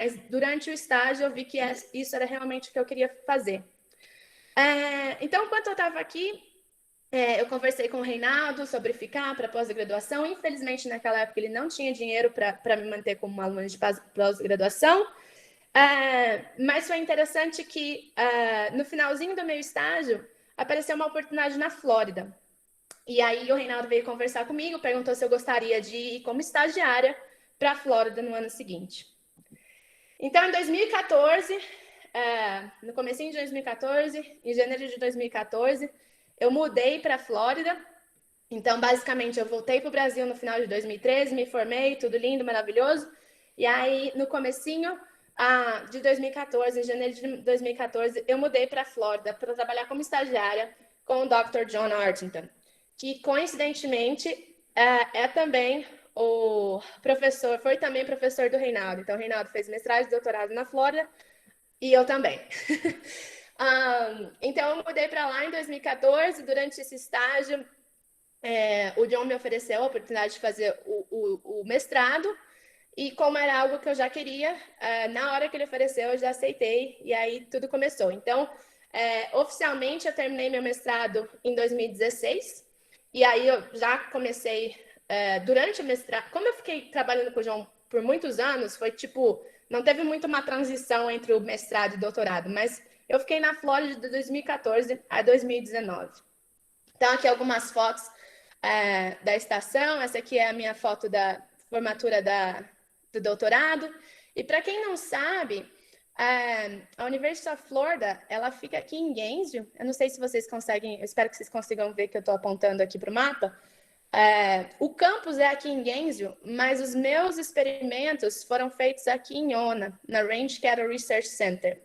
Mas durante o estágio eu vi que isso era realmente o que eu queria fazer. Então, enquanto eu estava aqui, eu conversei com o Reinaldo sobre ficar para pós-graduação. Infelizmente, naquela época, ele não tinha dinheiro para me manter como uma aluna de pós-graduação. Mas foi interessante que, no finalzinho do meu estágio, apareceu uma oportunidade na Flórida. E aí o Reinaldo veio conversar comigo, perguntou se eu gostaria de ir como estagiária para a Flórida no ano seguinte. Então, em 2014, no comecinho de 2014, em janeiro de 2014, eu mudei para a Flórida. Então, basicamente, eu voltei para o Brasil no final de 2013, me formei, tudo lindo, maravilhoso. E aí, no comecinho de 2014, em janeiro de 2014, eu mudei para a Flórida para trabalhar como estagiária com o Dr. John Artington, que, coincidentemente, também o professor, foi também professor do Reinaldo. Então, o Reinaldo fez mestrado e doutorado na Flórida e eu também. Então, eu mudei para lá em 2014. Durante esse estágio, o John me ofereceu a oportunidade de fazer o mestrado, e como era algo que eu já queria, na hora que ele ofereceu, eu já aceitei, e aí tudo começou. Então, oficialmente, eu terminei meu mestrado em 2016, e aí eu já comecei, durante o mestrado, como eu fiquei trabalhando com o John por muitos anos, foi tipo, não teve muito uma transição entre o mestrado e o doutorado, mas eu fiquei na Flórida de 2014 a 2019. Então, aqui algumas fotos da estação. Essa aqui é a minha foto da formatura do doutorado. E para quem não sabe, a University of Florida, ela fica aqui em Gainesville. Eu não sei se vocês conseguem, eu espero que vocês consigam ver que eu estou apontando aqui para o mapa. O campus é aqui em Gainesville, mas os meus experimentos foram feitos aqui em Ona, na Range Cattle Research Center.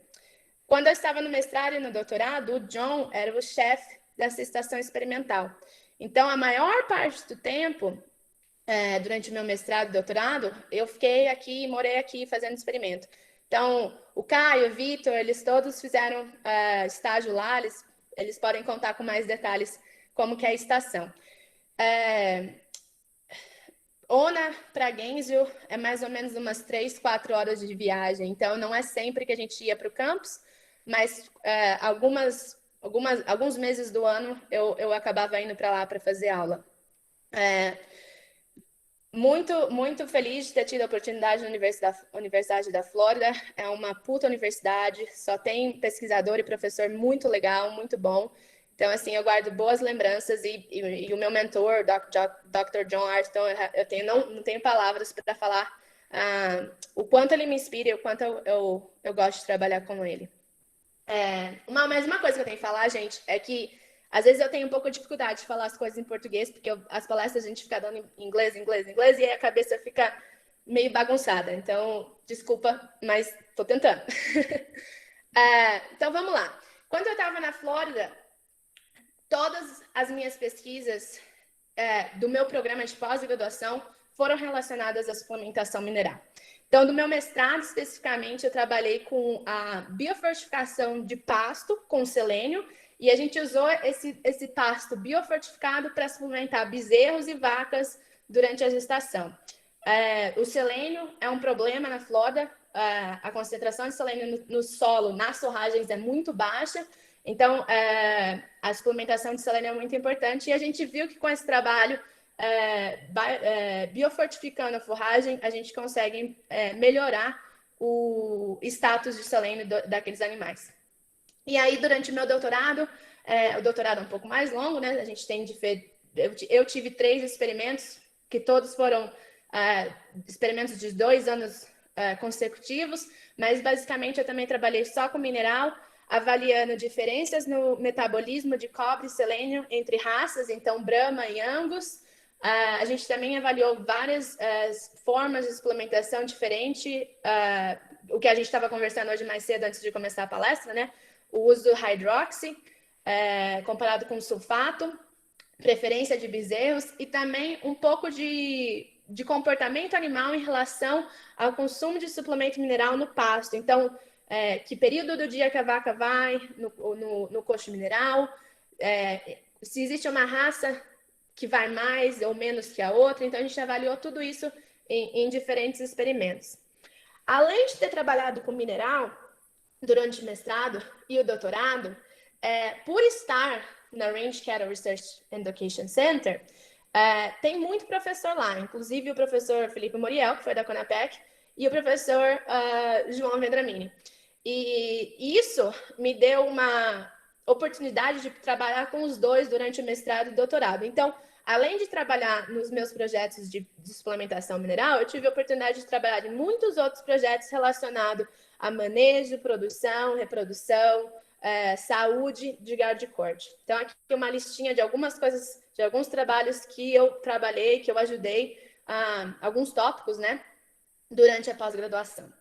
Quando eu estava no mestrado e no doutorado, o John era o chefe dessa estação experimental. Então, a maior parte do tempo, durante o meu mestrado e doutorado, eu fiquei aqui, morei aqui fazendo experimento. Então, o Caio, o Vitor, eles todos fizeram estágio lá, eles podem contar com mais detalhes como que é a estação. Ona para Gainesville é mais ou menos umas 3, 4 horas de viagem, então não é sempre que a gente ia para o campus, mas alguns meses do ano eu acabava indo para lá para fazer aula. Muito feliz de ter tido a oportunidade na Universidade da Flórida. É uma puta universidade, só tem pesquisador e professor muito legal, muito bom. Então, assim, eu guardo boas lembranças, e o meu mentor, Dr. John Artington, não tenho palavras para falar o quanto ele me inspira e o quanto eu gosto de trabalhar com ele. Mas uma coisa que eu tenho que falar, gente, é que às vezes eu tenho um pouco de dificuldade de falar as coisas em português, porque as palestras a gente fica dando em inglês, e aí a cabeça fica meio bagunçada. Então, desculpa, mas estou tentando. Então, vamos lá. Quando eu estava na Flórida, todas as minhas pesquisas do meu programa de pós-graduação foram relacionadas à suplementação mineral. Então, do meu mestrado, especificamente, eu trabalhei com a biofortificação de pasto com selênio, e a gente usou esse pasto biofortificado para suplementar bezerros e vacas durante a gestação. O selênio é um problema na Flórida, a concentração de selênio no solo, nas forragens, é muito baixa, então a suplementação de selênio é muito importante, e a gente viu que com esse trabalho, biofortificando a forragem, a gente consegue melhorar o status de selênio daqueles animais. E aí, durante o meu doutorado, o doutorado é um pouco mais longo, né? A gente tem eu tive 3 experimentos, que todos foram experimentos de 2 anos consecutivos, mas basicamente eu também trabalhei só com mineral, avaliando diferenças no metabolismo de cobre e selênio entre raças, então Brahma e Angus. A gente também avaliou várias formas de suplementação diferente, o que a gente estava conversando hoje mais cedo, antes de começar a palestra, né? O uso do hydroxy comparado com sulfato, preferência de bezerros, e também um pouco de comportamento animal em relação ao consumo de suplemento mineral no pasto. Então, que período do dia que a vaca vai no coxo mineral, se existe uma raça que vai mais ou menos que a outra. Então, a gente avaliou tudo isso em diferentes experimentos. Além de ter trabalhado com mineral durante o mestrado e o doutorado, por estar na Range Cattle Research and Education Center, tem muito professor lá, inclusive o professor Felipe Moriel, que foi da Conapec, e o professor João Vendramini. E isso me deu uma oportunidade de trabalhar com os dois durante o mestrado e doutorado. Então, além de trabalhar nos meus projetos de suplementação mineral, eu tive a oportunidade de trabalhar em muitos outros projetos relacionados a manejo, produção, reprodução, saúde de gado de corte. Então, aqui tem uma listinha de algumas coisas, de alguns trabalhos que eu trabalhei, que eu ajudei, alguns tópicos, né, durante a pós-graduação.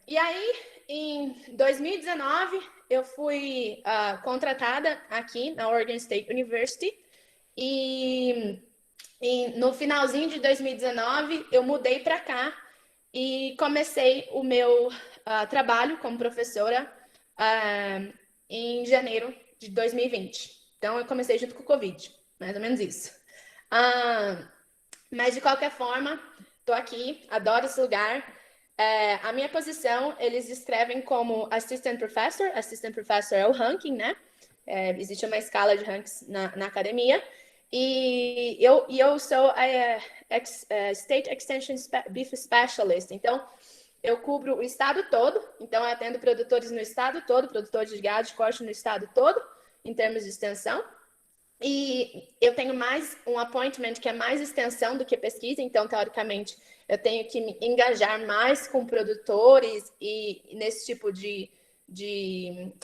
E aí, em 2019, eu fui contratada aqui na Oregon State University e no finalzinho de 2019 eu mudei para cá e comecei o meu trabalho como professora em janeiro de 2020. Então, eu comecei junto com o Covid, mais ou menos isso. Mas, de qualquer forma, estou aqui, adoro esse lugar. A minha posição, eles descrevem como Assistant Professor. Assistant Professor é o ranking, né? Existe uma escala de rankings na academia. E eu sou State Extension Beef Specialist. Então, eu cubro o estado todo. Então, eu atendo produtores no estado todo, produtores de gado de corte no estado todo, em termos de extensão. E eu tenho mais um appointment que é mais extensão do que pesquisa. Então, teoricamente, eu tenho que me engajar mais com produtores e nesse tipo de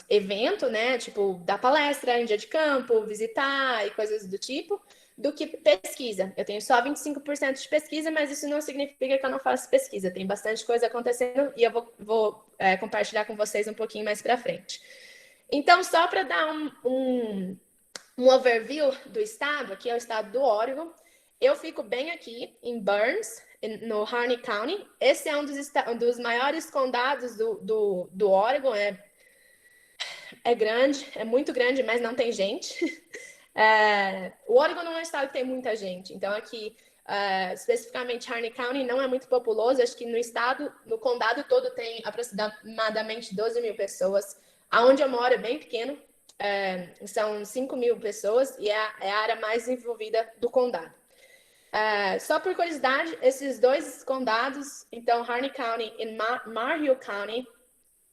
evento, né? Tipo, dar palestra em dia de campo, visitar e coisas do tipo, do que pesquisa. Eu tenho só 25% de pesquisa, mas isso não significa que eu não faço pesquisa. Tem bastante coisa acontecendo e eu vou compartilhar com vocês um pouquinho mais para frente. Então, só para dar um overview do estado, aqui é o estado do Oregon. Eu fico bem aqui em Burns, no Harney County. Esse é um dos maiores condados do Oregon. É grande, é muito grande, mas não tem gente. O Oregon não é um estado que tem muita gente. Então, aqui, especificamente Harney County, não é muito populoso. Acho que no estado, no condado todo, tem aproximadamente 12 mil pessoas. Aonde eu moro é bem pequeno. São 5 mil pessoas e é a área mais envolvida do condado. Só por curiosidade, esses dois condados, então Harney County e Mar Hill County,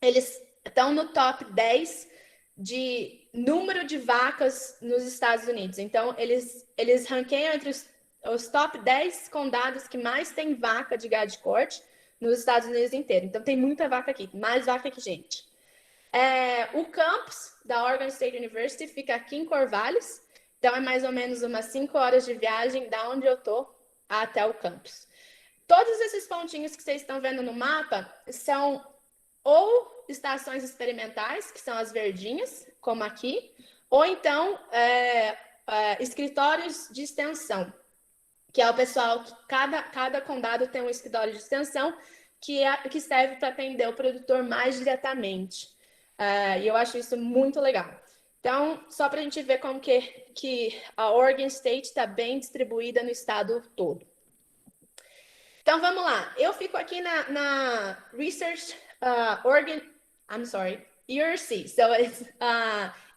eles estão no top 10 de número de vacas nos Estados Unidos. Então, eles ranqueiam entre os top 10 condados que mais tem vaca de gado de corte nos Estados Unidos inteiro. Então, tem muita vaca aqui, mais vaca que gente. O campus da Oregon State University fica aqui em Corvallis, então é mais ou menos umas 5 horas de viagem da onde eu tô até o campus. Todos esses pontinhos que vocês estão vendo no mapa são ou estações experimentais, que são as verdinhas, como aqui, ou então escritórios de extensão, que é o pessoal que cada condado tem um escritório de extensão que serve para atender o produtor mais diretamente. E eu acho isso muito legal. Então, só para a gente ver como que a Oregon State está bem distribuída no estado todo. Então, vamos lá. Eu fico aqui na Research Oregon, ERC. So, it's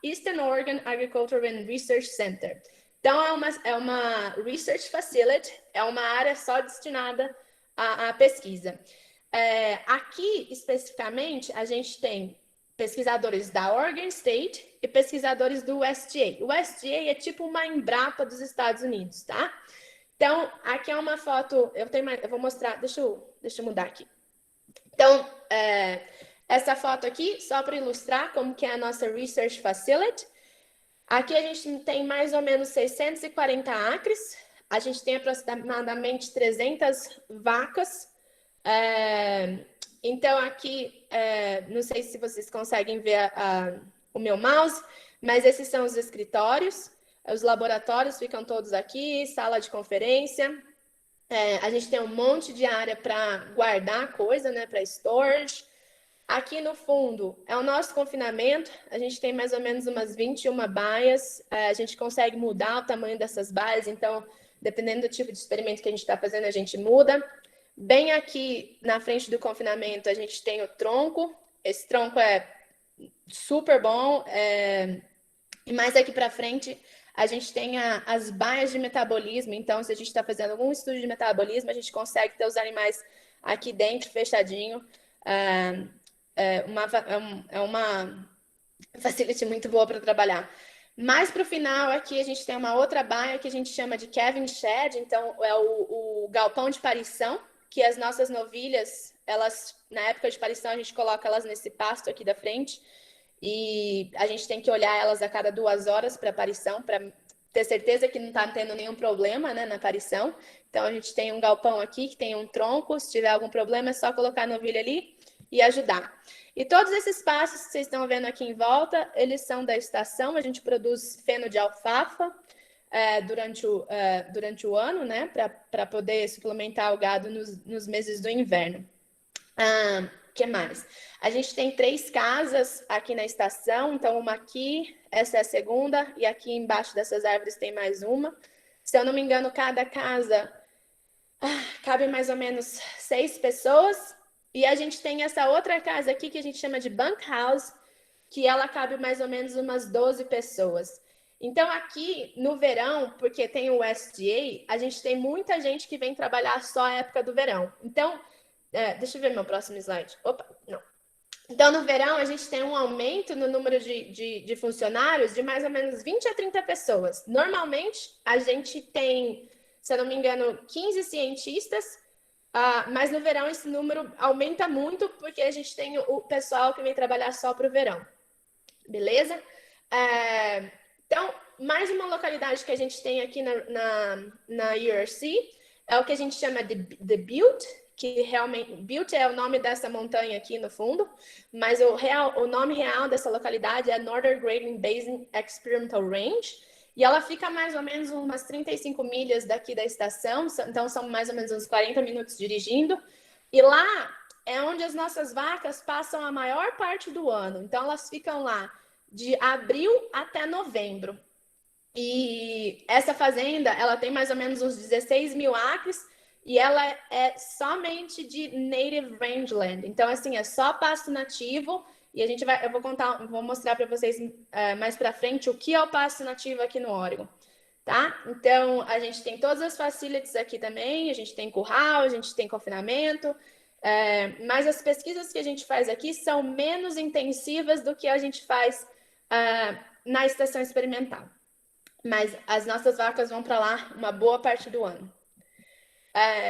Eastern Oregon Agricultural and Research Center. Então, é uma research facility, é uma área só destinada à pesquisa. Aqui, especificamente, a gente tem pesquisadores da Oregon State e pesquisadores do USDA. O USDA é tipo uma Embrapa dos Estados Unidos, tá? Então, aqui é uma foto, eu vou mostrar, deixa eu mudar aqui. Então, essa foto aqui, só para ilustrar como que é a nossa Research Facility. Aqui a gente tem mais ou menos 640 acres, a gente tem aproximadamente 300 vacas. Então, aqui, não sei se vocês conseguem ver o meu mouse, mas esses são os escritórios. Os laboratórios ficam todos aqui, sala de conferência. A gente tem um monte de área para guardar coisa, né, para storage. Aqui no fundo é o nosso confinamento. A gente tem mais ou menos umas 21 baias. A gente consegue mudar o tamanho dessas baias, então, dependendo do tipo de experimento que a gente está fazendo, a gente muda. Bem aqui na frente do confinamento, a gente tem o tronco. Esse tronco é super bom. E mais aqui para frente, a gente tem as baias de metabolismo. Então, se a gente está fazendo algum estudo de metabolismo, a gente consegue ter os animais aqui dentro, fechadinho. É uma facility muito boa para trabalhar. Mais para o final, aqui a gente tem uma outra baia que a gente chama de Calving Shed. Então, é o galpão de parição, que as nossas novilhas, elas, na época de parição, a gente coloca elas nesse pasto aqui da frente. E a gente tem que olhar elas a cada 2 horas para aparição, para ter certeza que não está tendo nenhum problema, né, na aparição. Então, a gente tem um galpão aqui que tem um tronco. Se tiver algum problema, é só colocar a novilha ali e ajudar. E todos esses passos que vocês estão vendo aqui em volta, eles são da estação. A gente produz feno de alfafa durante o ano, né, para poder suplementar o gado nos meses do inverno. Que mais? A gente tem 3 casas aqui na estação, então uma aqui, essa é a segunda, e aqui embaixo dessas árvores tem mais uma. Se eu não me engano, cada casa cabe mais ou menos 6 pessoas. E a gente tem essa outra casa aqui que a gente chama de bunkhouse, que ela cabe mais ou menos umas 12 pessoas. Então, aqui no verão, porque tem o SDA, a gente tem muita gente que vem trabalhar só a época do verão. Então, deixa eu ver meu próximo slide. Opa, não. Então, no verão, a gente tem um aumento no número de funcionários de mais ou menos 20 a 30 pessoas. Normalmente, a gente tem, se eu não me engano, 15 cientistas, mas no verão esse número aumenta muito porque a gente tem o pessoal que vem trabalhar só para o verão. Beleza? Então, mais uma localidade que a gente tem aqui na URC é o que a gente chama de Butte, que realmente, Butte é o nome dessa montanha aqui no fundo, mas o nome real dessa localidade é Northern Grading Basin Experimental Range, e ela fica mais ou menos umas 35 milhas daqui da estação, então são mais ou menos uns 40 minutos dirigindo, e lá é onde as nossas vacas passam a maior parte do ano, então elas ficam lá de abril até novembro. E essa fazenda, ela tem mais ou menos uns 16 mil acres, e ela é somente de native rangeland. Então, assim, é só pasto nativo. E eu vou mostrar para vocês mais para frente o que é o pasto nativo aqui no Oregon, tá? Então, a gente tem todas as facilities aqui também. A gente tem curral, a gente tem confinamento. Mas as pesquisas que a gente faz aqui são menos intensivas do que a gente faz na estação experimental. Mas as nossas vacas vão para lá uma boa parte do ano.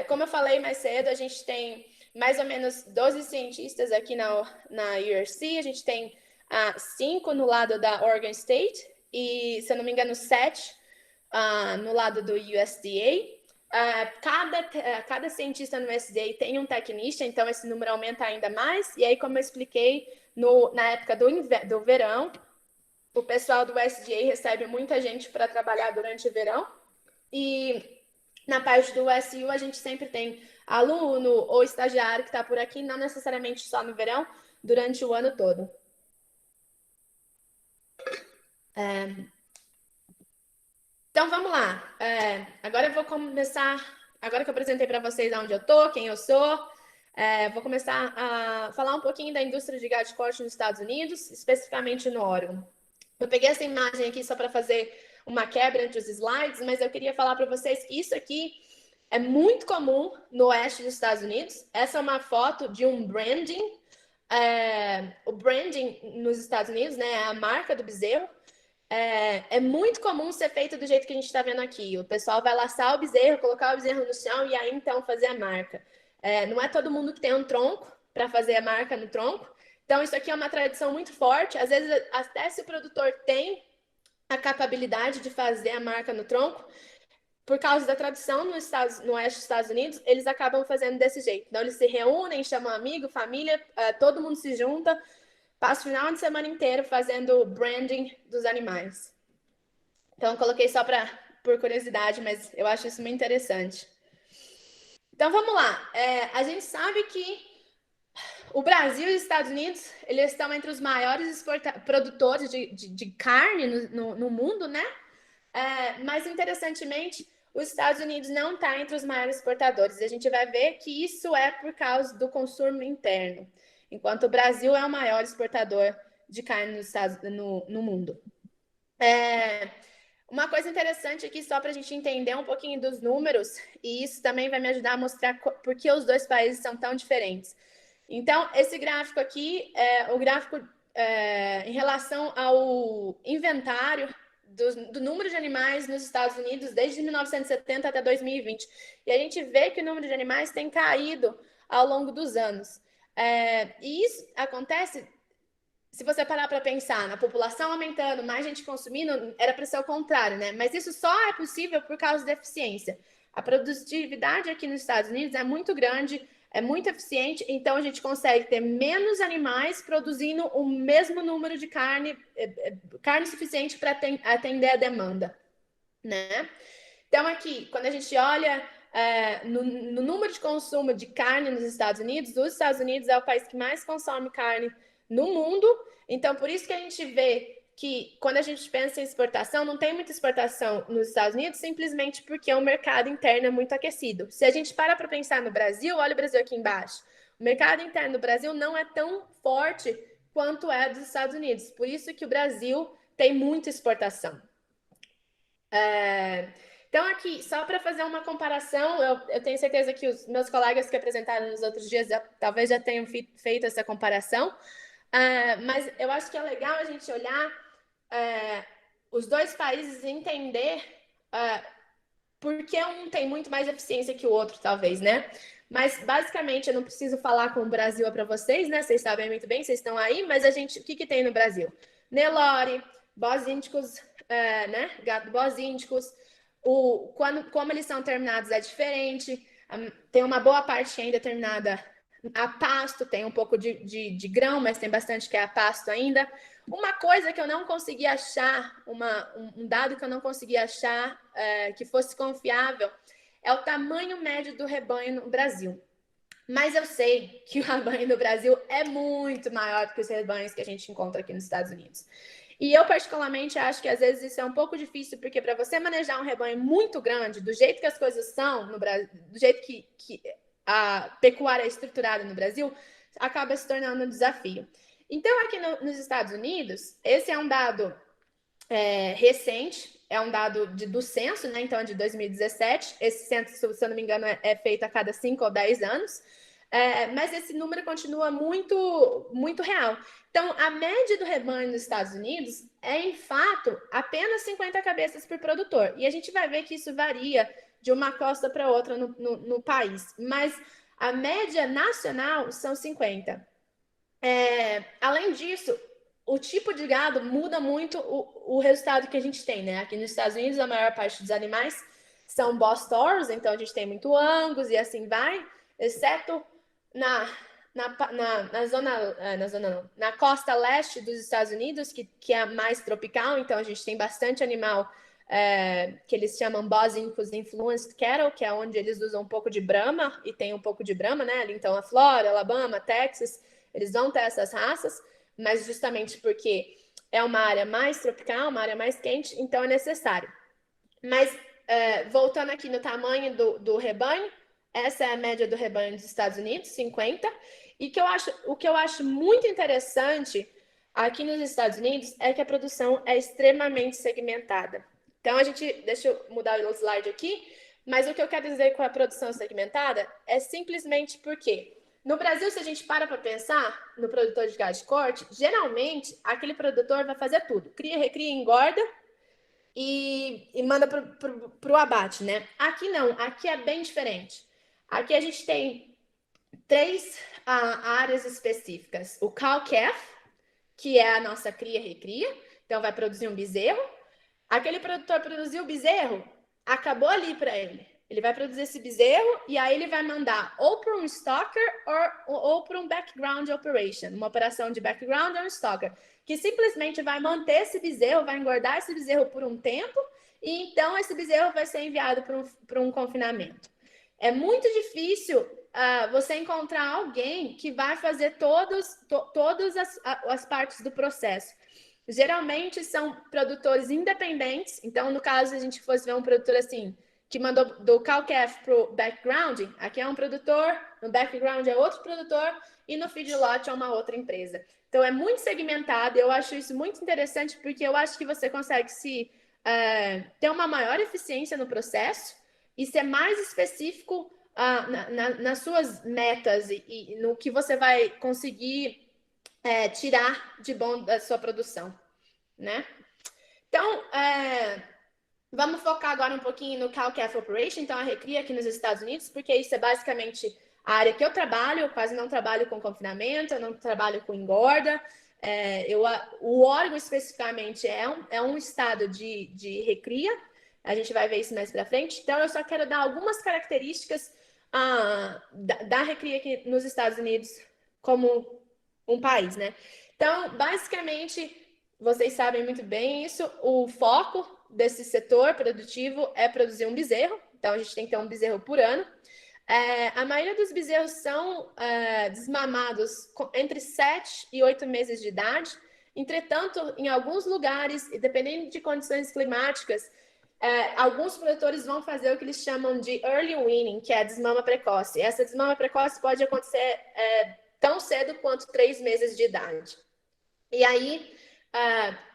Como eu falei mais cedo, a gente tem mais ou menos 12 cientistas aqui na URC, a gente tem 5 no lado da Oregon State e, se eu não me engano, 7 no lado do USDA. Cada cientista no USDA tem um technician, então esse número aumenta ainda mais. E aí, como eu expliquei, na época do verão, o pessoal do USDA recebe muita gente para trabalhar durante o verão. E na parte do SU, a gente sempre tem aluno ou estagiário que está por aqui, não necessariamente só no verão, durante o ano todo. Então, vamos lá. Agora eu vou começar, agora que eu apresentei para vocês onde eu estou, quem eu sou, vou começar a falar um pouquinho da indústria de gado de corte nos Estados Unidos, especificamente no Oregon. Eu peguei essa imagem aqui só para fazer uma quebra entre os slides, mas eu queria falar para vocês que isso aqui é muito comum no oeste dos Estados Unidos. Essa é uma foto de um branding. O branding nos Estados Unidos, né, é a marca do bezerro. É muito comum ser feito do jeito que a gente está vendo aqui. O pessoal vai laçar o bezerro, colocar o bezerro no chão e aí então fazer a marca. Não é todo mundo que tem um tronco para fazer a marca no tronco. Então, isso aqui é uma tradição muito forte. Às vezes, até se o produtor tem a capacidade de fazer a marca no tronco, por causa da tradição no oeste dos Estados Unidos, eles acabam fazendo desse jeito. Então, eles se reúnem, chamam amigo, família, todo mundo se junta, passa o final de semana inteiro fazendo branding dos animais. Então, eu coloquei só por curiosidade, mas eu acho isso muito interessante. Então, vamos lá. A gente sabe que o Brasil e os Estados Unidos, eles estão entre os maiores produtores de carne no mundo, né? Mas, interessantemente, os Estados Unidos não está entre os maiores exportadores. A gente vai ver que isso é por causa do consumo interno, enquanto o Brasil é o maior exportador de carne no mundo. Uma coisa interessante aqui, só para a gente entender um pouquinho dos números, e isso também vai me ajudar a mostrar por que os dois países são tão diferentes. Então, esse gráfico aqui é o gráfico em relação ao inventário do número de animais nos Estados Unidos desde 1970 até 2020. E a gente vê que o número de animais tem caído ao longo dos anos. E isso acontece, se você parar para pensar, na população aumentando, mais gente consumindo, era para ser o contrário, né? Mas isso só é possível por causa da eficiência. A produtividade aqui nos Estados Unidos é muito grande, é muito eficiente, então a gente consegue ter menos animais produzindo o mesmo número de carne suficiente para atender a demanda, né? Então aqui, quando a gente olha no número de consumo de carne nos Estados Unidos, os Estados Unidos é o país que mais consome carne no mundo, então por isso que a gente vê que quando a gente pensa em exportação, não tem muita exportação nos Estados Unidos, simplesmente porque o mercado interno é muito aquecido. Se a gente para pensar no Brasil, olha o Brasil aqui embaixo, o mercado interno do Brasil não é tão forte quanto é dos Estados Unidos, por isso que o Brasil tem muita exportação. Então, aqui, só para fazer uma comparação, eu tenho certeza que os meus colegas que apresentaram nos outros dias talvez já tenham feito essa comparação, mas eu acho que é legal a gente olhar os dois países e entender por que um tem muito mais eficiência que o outro, talvez, né? Mas, basicamente, eu não preciso falar com o Brasil para vocês, né? Vocês sabem muito bem, vocês estão aí, mas o que tem no Brasil? Nelore, bós índicos, né? Gado bós índicos, como eles são terminados é diferente, tem uma boa parte ainda terminada a pasto, tem um pouco de grão, mas tem bastante que é a pasto ainda. Uma coisa que eu não consegui achar, um dado que eu não consegui achar que fosse confiável, é o tamanho médio do rebanho no Brasil. Mas eu sei que o rebanho no Brasil é muito maior do que os rebanhos que a gente encontra aqui nos Estados Unidos. E eu, particularmente, acho que às vezes isso é um pouco difícil, porque para você manejar um rebanho muito grande, do jeito que as coisas são no Brasil, do jeito que a pecuária é estruturada no Brasil, acaba se tornando um desafio. Então, aqui nos Estados Unidos, esse é um dado recente, é um dado do censo, né? Então, é de 2017. Esse censo, se eu não me engano, é feito a cada 5 ou 10 anos. Mas esse número continua muito, muito real. Então, a média do rebanho nos Estados Unidos é, em fato, apenas 50 cabeças por produtor. E a gente vai ver que isso varia de uma costa para outra no país. Mas a média nacional são 50. Além disso, o tipo de gado muda muito o resultado que a gente tem, né? Aqui nos Estados Unidos, a maior parte dos animais são Boss Taurus, então a gente tem muito Angus e assim vai, exceto na costa leste dos Estados Unidos, que é mais tropical, então a gente tem bastante animal que eles chamam Boss Influenced Cattle, que é onde eles usam um pouco de Brahma, e tem um pouco de Brahma, né? Então a Flórida, Alabama, Texas, eles vão ter essas raças, mas justamente porque é uma área mais tropical, uma área mais quente, então é necessário. Mas, voltando aqui no tamanho do rebanho, essa é a média do rebanho dos Estados Unidos, 50. E o que eu acho muito interessante aqui nos Estados Unidos é que a produção é extremamente segmentada. Então, deixa eu mudar o slide aqui, mas o que eu quero dizer com a produção segmentada é simplesmente porque no Brasil, se a gente para pensar no produtor de gado de corte, geralmente aquele produtor vai fazer tudo: cria, recria, engorda e manda para o abate, né? Aqui não, aqui é bem diferente. Aqui a gente tem 3 áreas específicas: o cow-calf, que é a nossa cria-recria, então vai produzir um bezerro. Aquele produtor produziu o bezerro, acabou ali para ele. Ele vai produzir esse bezerro e aí ele vai mandar ou para um stalker ou para um background operation, uma operação de background ou um stalker, que simplesmente vai manter esse bezerro, vai engordar esse bezerro por um tempo e então esse bezerro vai ser enviado para um confinamento. É muito difícil você encontrar alguém que vai fazer todas as partes do processo. Geralmente são produtores independentes, então no caso, se a gente fosse ver um produtor assim, que mandou do cow-calf para o background, aqui é um produtor, no background é outro produtor, e no feedlot é uma outra empresa. Então, é muito segmentado, eu acho isso muito interessante, porque eu acho que você consegue ter uma maior eficiência no processo e ser mais específico nas suas metas e no que você vai conseguir tirar de bom da sua produção, né? Então, vamos focar agora um pouquinho no cow-calf operation, então a recria aqui nos Estados Unidos, porque isso é basicamente a área que eu trabalho. Eu quase não trabalho com confinamento, eu não trabalho com engorda. O órgão especificamente é um estado de recria. A gente vai ver isso mais para frente. Então, eu só quero dar algumas características da recria aqui nos Estados Unidos como um país, né? Então, basicamente, vocês sabem muito bem isso, o foco desse setor produtivo é produzir um bezerro. Então, a gente tem que ter um bezerro por ano. A maioria dos bezerros são desmamados entre 7 e 8 meses de idade. Entretanto, em alguns lugares, e dependendo de condições climáticas, alguns produtores vão fazer o que eles chamam de early weaning, que é a desmama precoce. Essa desmama precoce pode acontecer tão cedo quanto 3 meses de idade. E aí,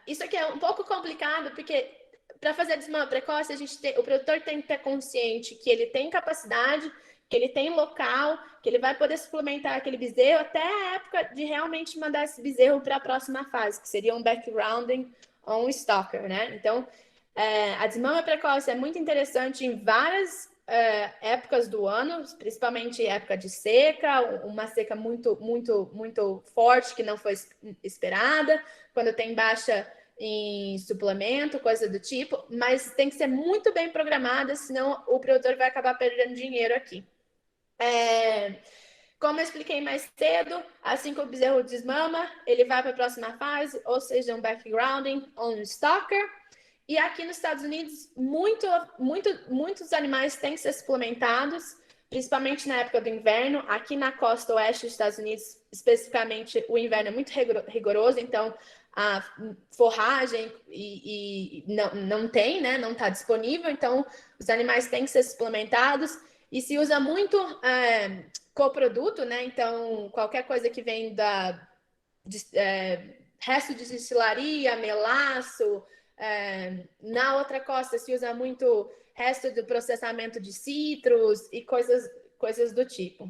isso aqui é um pouco complicado, porque para fazer a desmama precoce, o produtor tem que ter consciente que ele tem capacidade, que ele tem local, que ele vai poder suplementar aquele bezerro até a época de realmente mandar esse bezerro para a próxima fase, que seria um backgrounding ou um stalker, né? Então, a desmama precoce é muito interessante em várias épocas do ano, principalmente época de seca, uma seca muito, muito, muito forte que não foi esperada, quando tem baixa em suplemento, coisa do tipo, mas tem que ser muito bem programada, senão o produtor vai acabar perdendo dinheiro aqui. Como eu expliquei mais cedo, assim que o bezerro desmama, ele vai para a próxima fase, ou seja, um backgrounding ou um stalker. E aqui nos Estados Unidos, muitos animais têm que ser suplementados, principalmente na época do inverno. Aqui na costa oeste dos Estados Unidos, especificamente, o inverno é muito rigoroso, então a forragem não tem, né? Não está disponível, então os animais têm que ser suplementados. E se usa muito coproduto, né? Então, qualquer coisa que vem resto de destilaria, melaço. Na outra costa se usa muito resto do processamento de citros e coisas do tipo.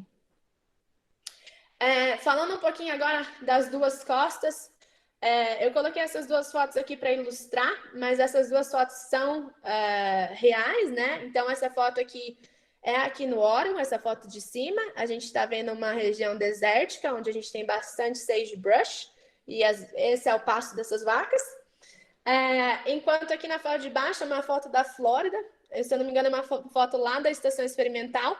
Falando um pouquinho agora das duas costas, eu coloquei essas duas fotos aqui para ilustrar, mas essas duas fotos são reais, né? Então, essa foto aqui é aqui no Oregon, essa foto de cima. A gente está vendo uma região desértica, onde a gente tem bastante sagebrush, e esse é o pasto dessas vacas. Enquanto aqui na foto de baixo é uma foto da Flórida, se eu não me engano, é uma foto lá da estação experimental.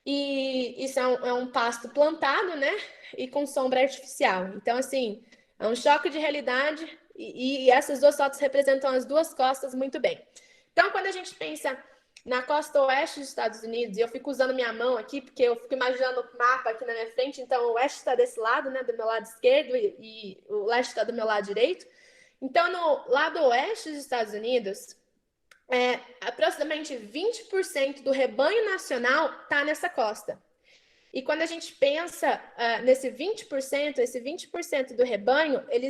E isso é um pasto plantado, né? E com sombra artificial. Então, assim, é um choque de realidade e essas duas fotos representam as duas costas muito bem. Então, quando a gente pensa na costa oeste dos Estados Unidos, e eu fico usando minha mão aqui, porque eu fico imaginando o mapa aqui na minha frente, então o oeste está desse lado, né? Do meu lado esquerdo e o leste está do meu lado direito. Então, no lado oeste dos Estados Unidos, aproximadamente 20% do rebanho nacional está nessa costa. E quando a gente pensa nesse 20%, esse 20% do rebanho, ele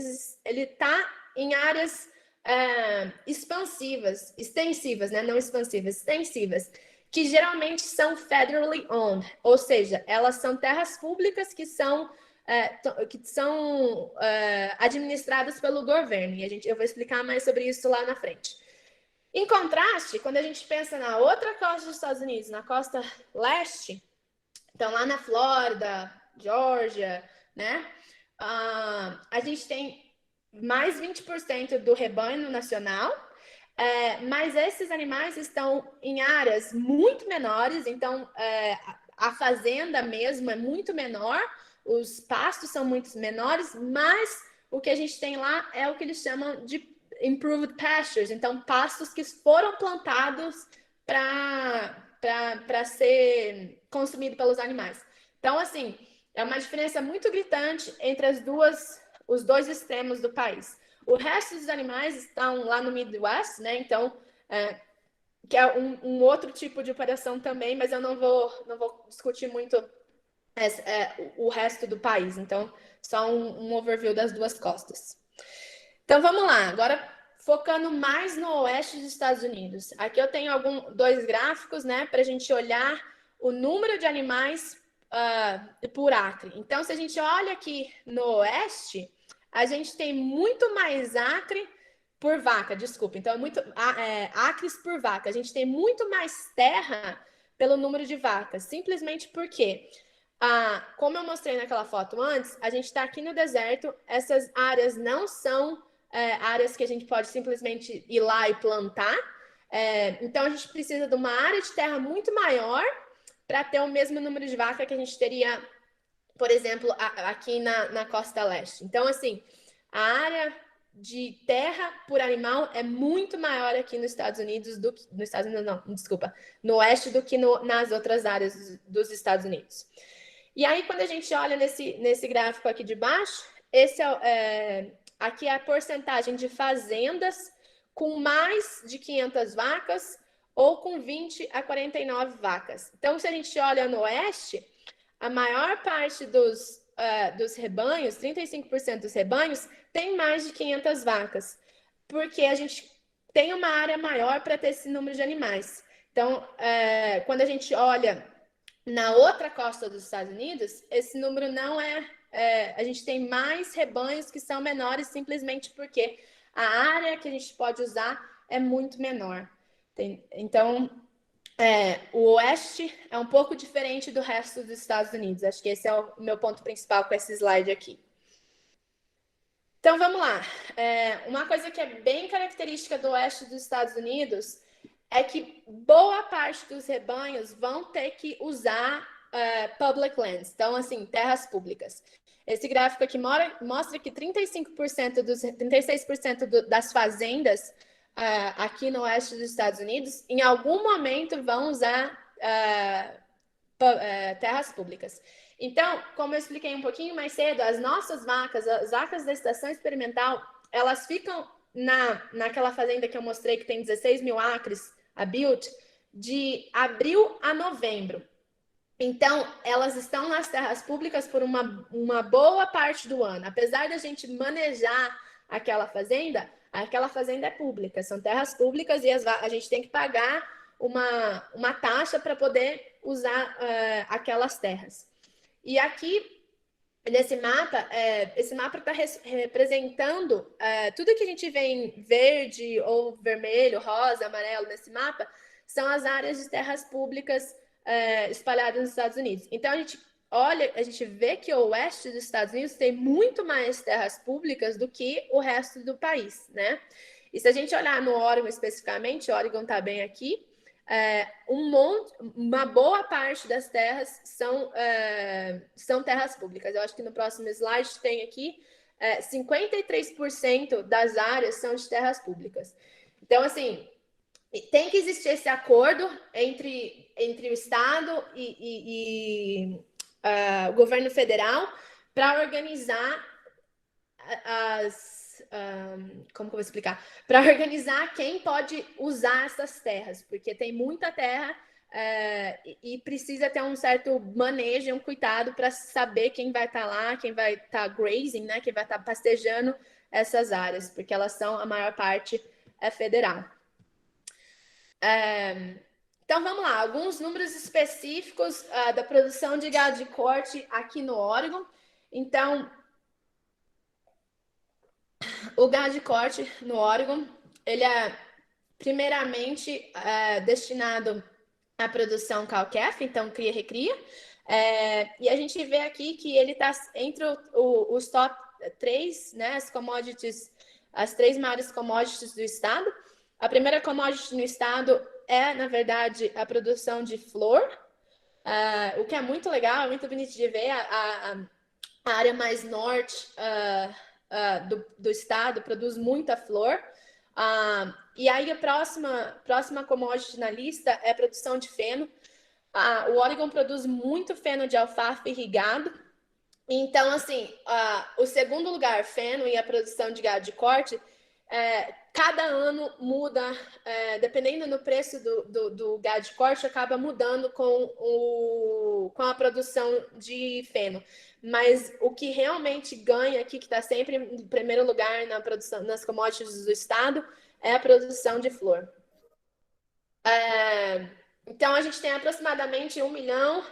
está em áreas extensivas, né? Não expansivas, extensivas, que geralmente são federally owned, ou seja, elas são terras públicas que são administradas pelo governo. E eu vou explicar mais sobre isso lá na frente. Em contraste, quando a gente pensa na outra costa dos Estados Unidos, na costa leste, então lá na Flórida, Geórgia, né? A gente tem mais 20% do rebanho nacional, mas esses animais estão em áreas muito menores, então a fazenda mesmo é muito menor, os pastos são muito menores, mas o que a gente tem lá é o que eles chamam de improved pastures, então pastos que foram plantados para ser consumido pelos animais. Então, assim, é uma diferença muito gritante entre os dois extremos do país. O resto dos animais estão lá no Midwest, né? Então, que é um outro tipo de operação também, mas eu não vou discutir muito o resto do país. Então, só um overview das duas costas. Então, vamos lá. Agora, focando mais no oeste dos Estados Unidos. Aqui eu tenho dois gráficos, né, para a gente olhar o número de animais por acre. Então, se a gente olha aqui no oeste, a gente tem muito mais acre por vaca, desculpa. Então, acres por vaca. A gente tem muito mais terra pelo número de vacas, simplesmente porque, como eu mostrei naquela foto antes, a gente está aqui no deserto, essas áreas não são áreas que a gente pode simplesmente ir lá e plantar. Então, a gente precisa de uma área de terra muito maior para ter o mesmo número de vaca que a gente teria, por exemplo, aqui na costa leste. Então, assim, a área de terra por animal é muito maior aqui nos Estados Unidos do que... Nos Estados Unidos, não, desculpa. No oeste do que nas outras áreas dos Estados Unidos. E aí, quando a gente olha nesse gráfico aqui de baixo, aqui é a porcentagem de fazendas com mais de 500 vacas ou com 20 a 49 vacas. Então, se a gente olha no oeste, a maior parte dos rebanhos, 35% dos rebanhos, tem mais de 500 vacas, porque a gente tem uma área maior para ter esse número de animais. Então, quando a gente olha na outra costa dos Estados Unidos, esse número não a gente tem mais rebanhos que são menores simplesmente porque a área que a gente pode usar é muito menor. Então, o oeste é um pouco diferente do resto dos Estados Unidos. Acho que esse é o meu ponto principal com esse slide aqui. Então, vamos lá. Uma coisa que é bem característica do oeste dos Estados Unidos é que boa parte dos rebanhos vão ter que usar public lands, então, assim, terras públicas. Esse gráfico aqui mostra que 36% das fazendas aqui no oeste dos Estados Unidos, em algum momento vão usar terras públicas. Então, como eu expliquei um pouquinho mais cedo, as nossas vacas, as vacas da estação experimental, elas ficam naquela fazenda que eu mostrei que tem 16 mil acres, a Butte, de abril a novembro. Então, elas estão nas terras públicas por uma boa parte do ano. Apesar da gente manejar aquela fazenda é pública, são terras públicas e a gente tem que pagar uma taxa para poder usar aquelas terras. E aqui, nesse mapa, esse mapa está representando tudo que a gente vê em verde ou vermelho, rosa, amarelo nesse mapa, são as áreas de terras públicas espalhadas nos Estados Unidos. Então, a gente vê que o oeste dos Estados Unidos tem muito mais terras públicas do que o resto do país, né? E se a gente olhar no Oregon especificamente, o Oregon está bem aqui, uma boa parte das terras são terras públicas. Eu acho que no próximo slide tem aqui 53% das áreas são de terras públicas. Então, assim, tem que existir esse acordo entre o Estado e o governo federal para organizar como que eu vou explicar? Para organizar quem pode usar essas terras, porque tem muita terra e precisa ter um certo manejo, um cuidado para saber quem vai estar lá, quem vai estar grazing, né? Quem vai estar pastejando essas áreas, porque elas são, a maior parte federal. Então, vamos lá. Alguns números específicos da produção de gado de corte aqui no Oregon. Então, o gado de corte no Oregon, ele é primeiramente destinado à produção cow-calf, então cria e recria. E a gente vê aqui que ele está entre os top 3, né, as 3 maiores commodities do estado. A primeira commodity no estado na verdade, a produção de flor, o que é muito legal, é muito bonito de ver. A área mais norte do estado produz muita flor. E aí a próxima commodity na lista é a produção de feno. O Oregon produz muito feno de alfafa irrigado. Então, assim, o segundo lugar, feno, e a produção de gado de corte, cada ano muda, dependendo do preço do gado de corte, acaba mudando com a produção de feno. Mas o que realmente ganha aqui, que está sempre em primeiro lugar na produção, nas commodities do estado, é a produção de flor. Então, a gente tem aproximadamente 1 milhão,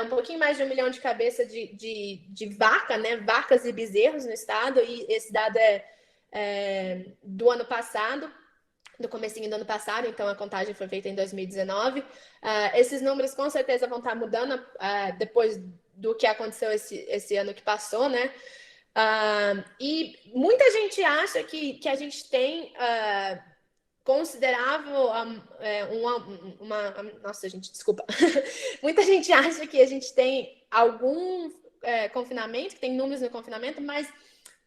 um pouquinho mais de 1 milhão de cabeça de vaca, né? Vacas e bezerros no estado, e esse dado é do ano passado, do comecinho do ano passado, então a contagem foi feita em 2019. Esses números com certeza vão estar mudando depois do que aconteceu esse ano que passou, né? E muita gente acha que a gente tem considerável nossa, gente, desculpa. Muita gente acha que a gente tem algum confinamento, que tem números no confinamento, mas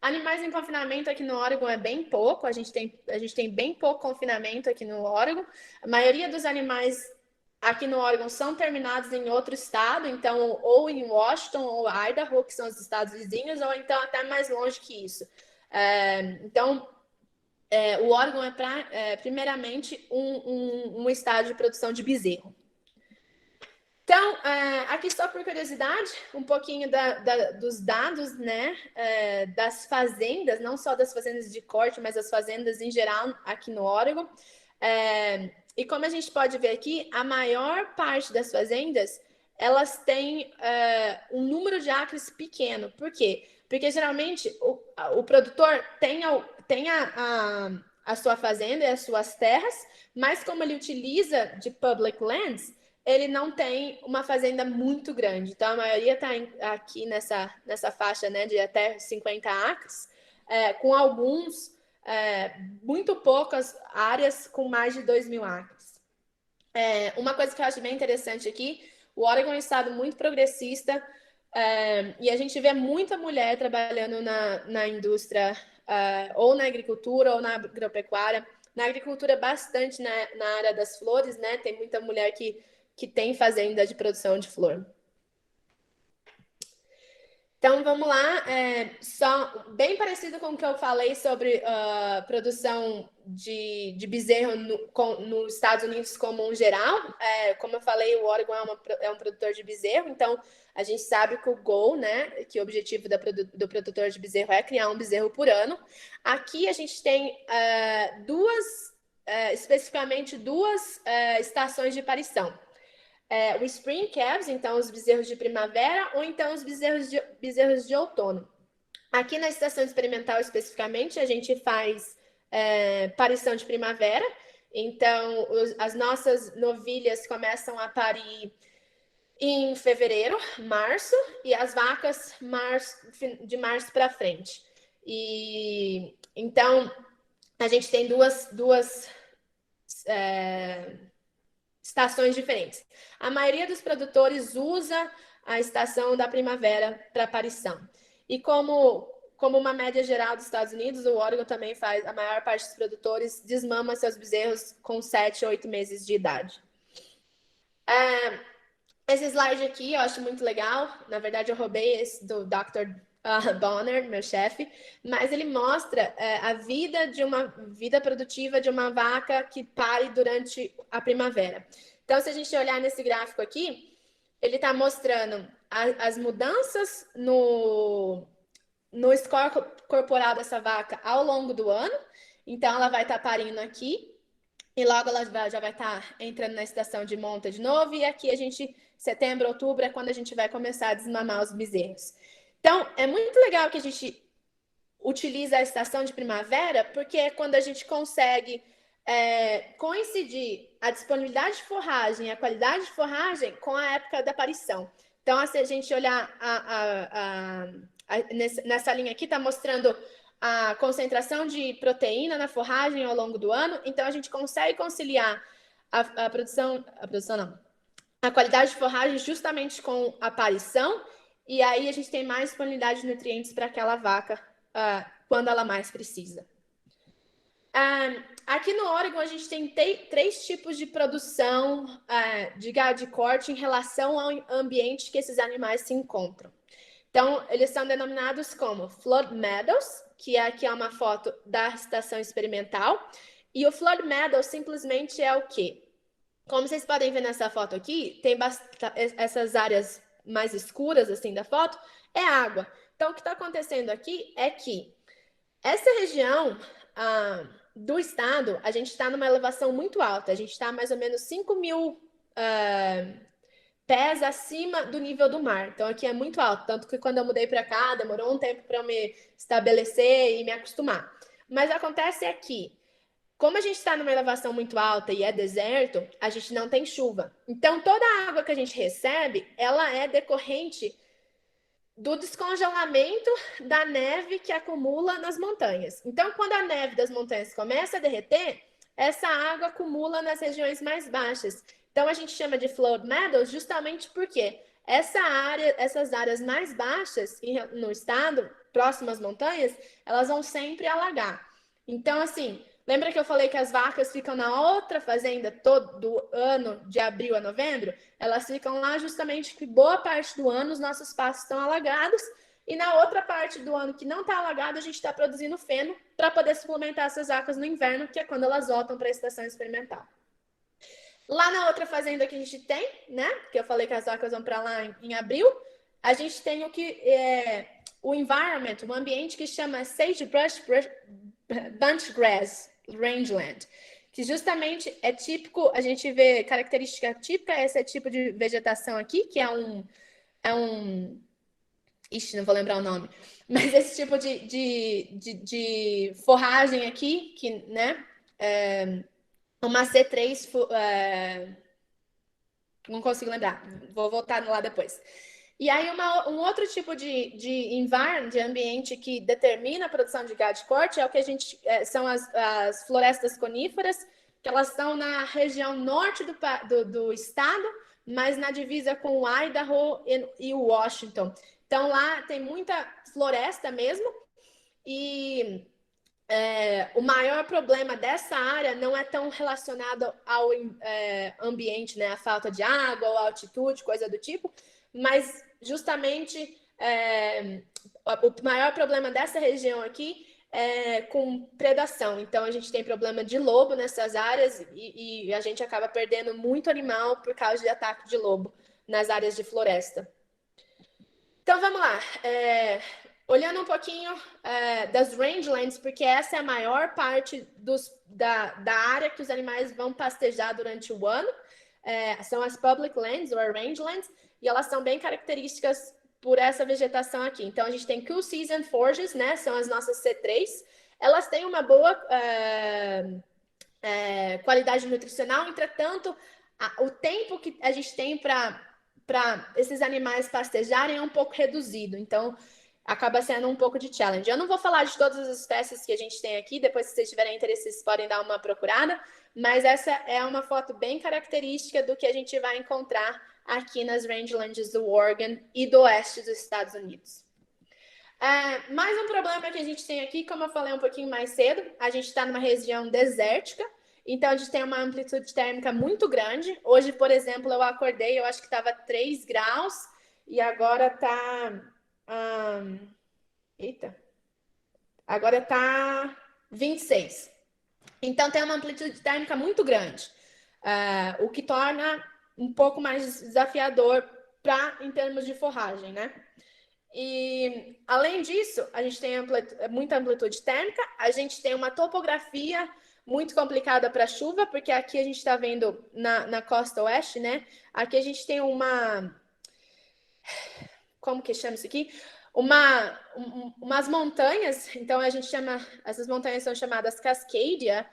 animais em confinamento aqui no Oregon é bem pouco. A gente tem bem pouco confinamento aqui no Oregon. A maioria dos animais aqui no Oregon são terminados em outro estado, então ou em Washington ou Idaho, que são os estados vizinhos, ou então até mais longe que isso. Então, o Oregon é primeiramente um estado de produção de bezerro. Então, aqui só por curiosidade, um pouquinho dos dados, né, das fazendas, não só das fazendas de corte, mas das fazendas em geral aqui no Oregon. E como a gente pode ver aqui, a maior parte das fazendas, elas têm um número de acres pequeno. Por quê? Porque geralmente o produtor tem a sua fazenda e as suas terras, mas como ele utiliza de public lands, ele não tem uma fazenda muito grande. Então, a maioria está aqui nessa faixa, né, de até 50 acres, com alguns, muito poucas áreas com mais de 2.000 acres. Uma coisa que eu acho bem interessante aqui, o Oregon é um estado muito progressista, e a gente vê muita mulher trabalhando na indústria, ou na agricultura ou na agropecuária. Na agricultura, bastante na área das flores, né? Tem muita mulher que tem fazenda de produção de flor. Então, vamos lá. Só bem parecido com o que eu falei sobre produção de bezerro nos Estados Unidos como um geral. Como eu falei, o Oregon é um produtor de bezerro, então a gente sabe que o goal, né, que o objetivo do produtor de bezerro é criar um bezerro por ano. Aqui a gente tem especificamente duas estações de parição. O Spring Calves, então os bezerros de primavera, ou então os bezerros de outono. Aqui na estação experimental, especificamente, a gente faz parição de primavera. Então, as nossas novilhas começam a parir em fevereiro, março, e as vacas de março para frente. E então, a gente tem duas estações diferentes. A maioria dos produtores usa a estação da primavera para aparição. E como uma média geral dos Estados Unidos, o Oregon também faz, a maior parte dos produtores desmama seus bezerros com 7 ou 8 meses de idade. Esse slide aqui eu acho muito legal. Na verdade, eu roubei esse do Dr. Bonner, meu chefe, mas ele mostra a vida produtiva de uma vaca que pare durante a primavera. Então, se a gente olhar nesse gráfico aqui, ele está mostrando as mudanças no score corporal dessa vaca ao longo do ano. Então, ela vai estar parindo aqui, e logo ela já vai estar entrando na estação de monta de novo, e aqui setembro, outubro, é quando a gente vai começar a desmamar os bezerros. Então, é muito legal que a gente utiliza a estação de primavera, porque é quando a gente consegue coincidir a disponibilidade de forragem, a qualidade de forragem com a época da aparição. Então, se a gente olhar nessa linha aqui, está mostrando a concentração de proteína na forragem ao longo do ano. Então, a gente consegue conciliar a qualidade de forragem justamente com a aparição, e aí a gente tem mais disponibilidade de nutrientes para aquela vaca quando ela mais precisa. Aqui no Oregon, a gente tem 3 tipos de produção de gado de corte em relação ao ambiente que esses animais se encontram. Então, eles são denominados como flood meadows, que aqui é uma foto da estação experimental. E o Flood Meadows simplesmente é o quê? Como vocês podem ver nessa foto aqui, tem essas áreas mais escuras assim da foto, é água. Então, o que está acontecendo aqui é que essa região do estado, a gente está numa elevação muito alta. A gente está mais ou menos 5.000 pés acima do nível do mar. Então, aqui é muito alto. Tanto que quando eu mudei para cá, demorou um tempo para eu me estabelecer e me acostumar. Mas acontece aqui, como a gente está numa elevação muito alta e é deserto, a gente não tem chuva. Então, toda a água que a gente recebe, ela é decorrente do descongelamento da neve que acumula nas montanhas. Então, quando a neve das montanhas começa a derreter, essa água acumula nas regiões mais baixas. Então, a gente chama de flood meadows justamente porque essas áreas mais baixas no estado, próximas às montanhas, elas vão sempre alagar. Então, assim, lembra que eu falei que as vacas ficam na outra fazenda todo ano, de abril a novembro? Elas ficam lá justamente que boa parte do ano os nossos pastos estão alagados e na outra parte do ano que não está alagado, a gente está produzindo feno para poder suplementar essas vacas no inverno, que é quando elas voltam para a estação experimental. Lá na outra fazenda que a gente tem, né? Que eu falei que as vacas vão para lá em abril, a gente tem o environment, um ambiente que chama sagebrush bunchgrass rangeland, que justamente é típico, a gente vê característica típica, esse tipo de vegetação aqui, que é um ixi, não vou lembrar o nome, mas esse tipo de forragem aqui, que, né, uma C3, não consigo lembrar, vou voltar lá depois. E aí, um outro tipo de environment, de ambiente que determina a produção de gado de corte é o que a gente são as florestas coníferas, que elas estão na região norte do estado, mas na divisa com o Idaho e o Washington. Então, lá tem muita floresta mesmo, e o maior problema dessa área não é tão relacionado ao ambiente, né? A falta de água ou altitude, coisa do tipo, mas justamente o maior problema dessa região aqui é com predação. Então, a gente tem problema de lobo nessas áreas e a gente acaba perdendo muito animal por causa de ataque de lobo nas áreas de floresta. Então, vamos lá. Olhando um pouquinho das rangelands, porque essa é a maior parte da área que os animais vão pastejar durante o ano. São as public lands, ou rangelands, e elas são bem características por essa vegetação aqui. Então, a gente tem cool season forages, né? São as nossas C3. Elas têm uma boa qualidade nutricional, entretanto, o tempo que a gente tem para esses animais pastejarem é um pouco reduzido. Então, acaba sendo um pouco de challenge. Eu não vou falar de todas as espécies que a gente tem aqui, depois se vocês tiverem interesse, vocês podem dar uma procurada, mas essa é uma foto bem característica do que a gente vai encontrar aqui nas rangelands do Oregon e do oeste dos Estados Unidos. Mais um problema que a gente tem aqui, como eu falei um pouquinho mais cedo, a gente está numa região desértica, então a gente tem uma amplitude térmica muito grande. Hoje, por exemplo, eu acordei, eu acho que estava 3 graus, e agora está... agora está 26. Então, tem uma amplitude térmica muito grande, o que torna um pouco mais desafiador em termos de forragem, né? E, além disso, a gente tem muita amplitude térmica, a gente tem uma topografia muito complicada para chuva, porque aqui a gente está vendo na costa oeste, né? Aqui a gente tem como que chama isso aqui? Umas montanhas, então a gente chama, essas montanhas são chamadas Cascadia,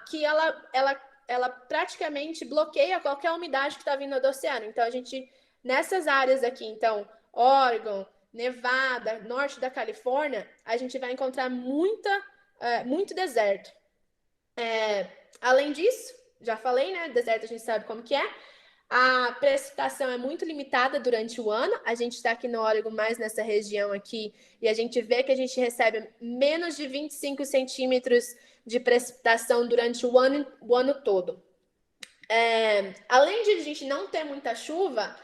que ela praticamente bloqueia qualquer umidade que está vindo do oceano. Então, a gente, nessas áreas aqui, então, Oregon, Nevada, norte da Califórnia, a gente vai encontrar muito deserto. Além disso, já falei, né? Deserto a gente sabe como que é. A precipitação é muito limitada durante o ano. A gente está aqui no Oregon, mais nessa região aqui, e a gente vê que a gente recebe menos de 25 centímetros de precipitação durante o ano todo. Além de a gente não ter muita chuva,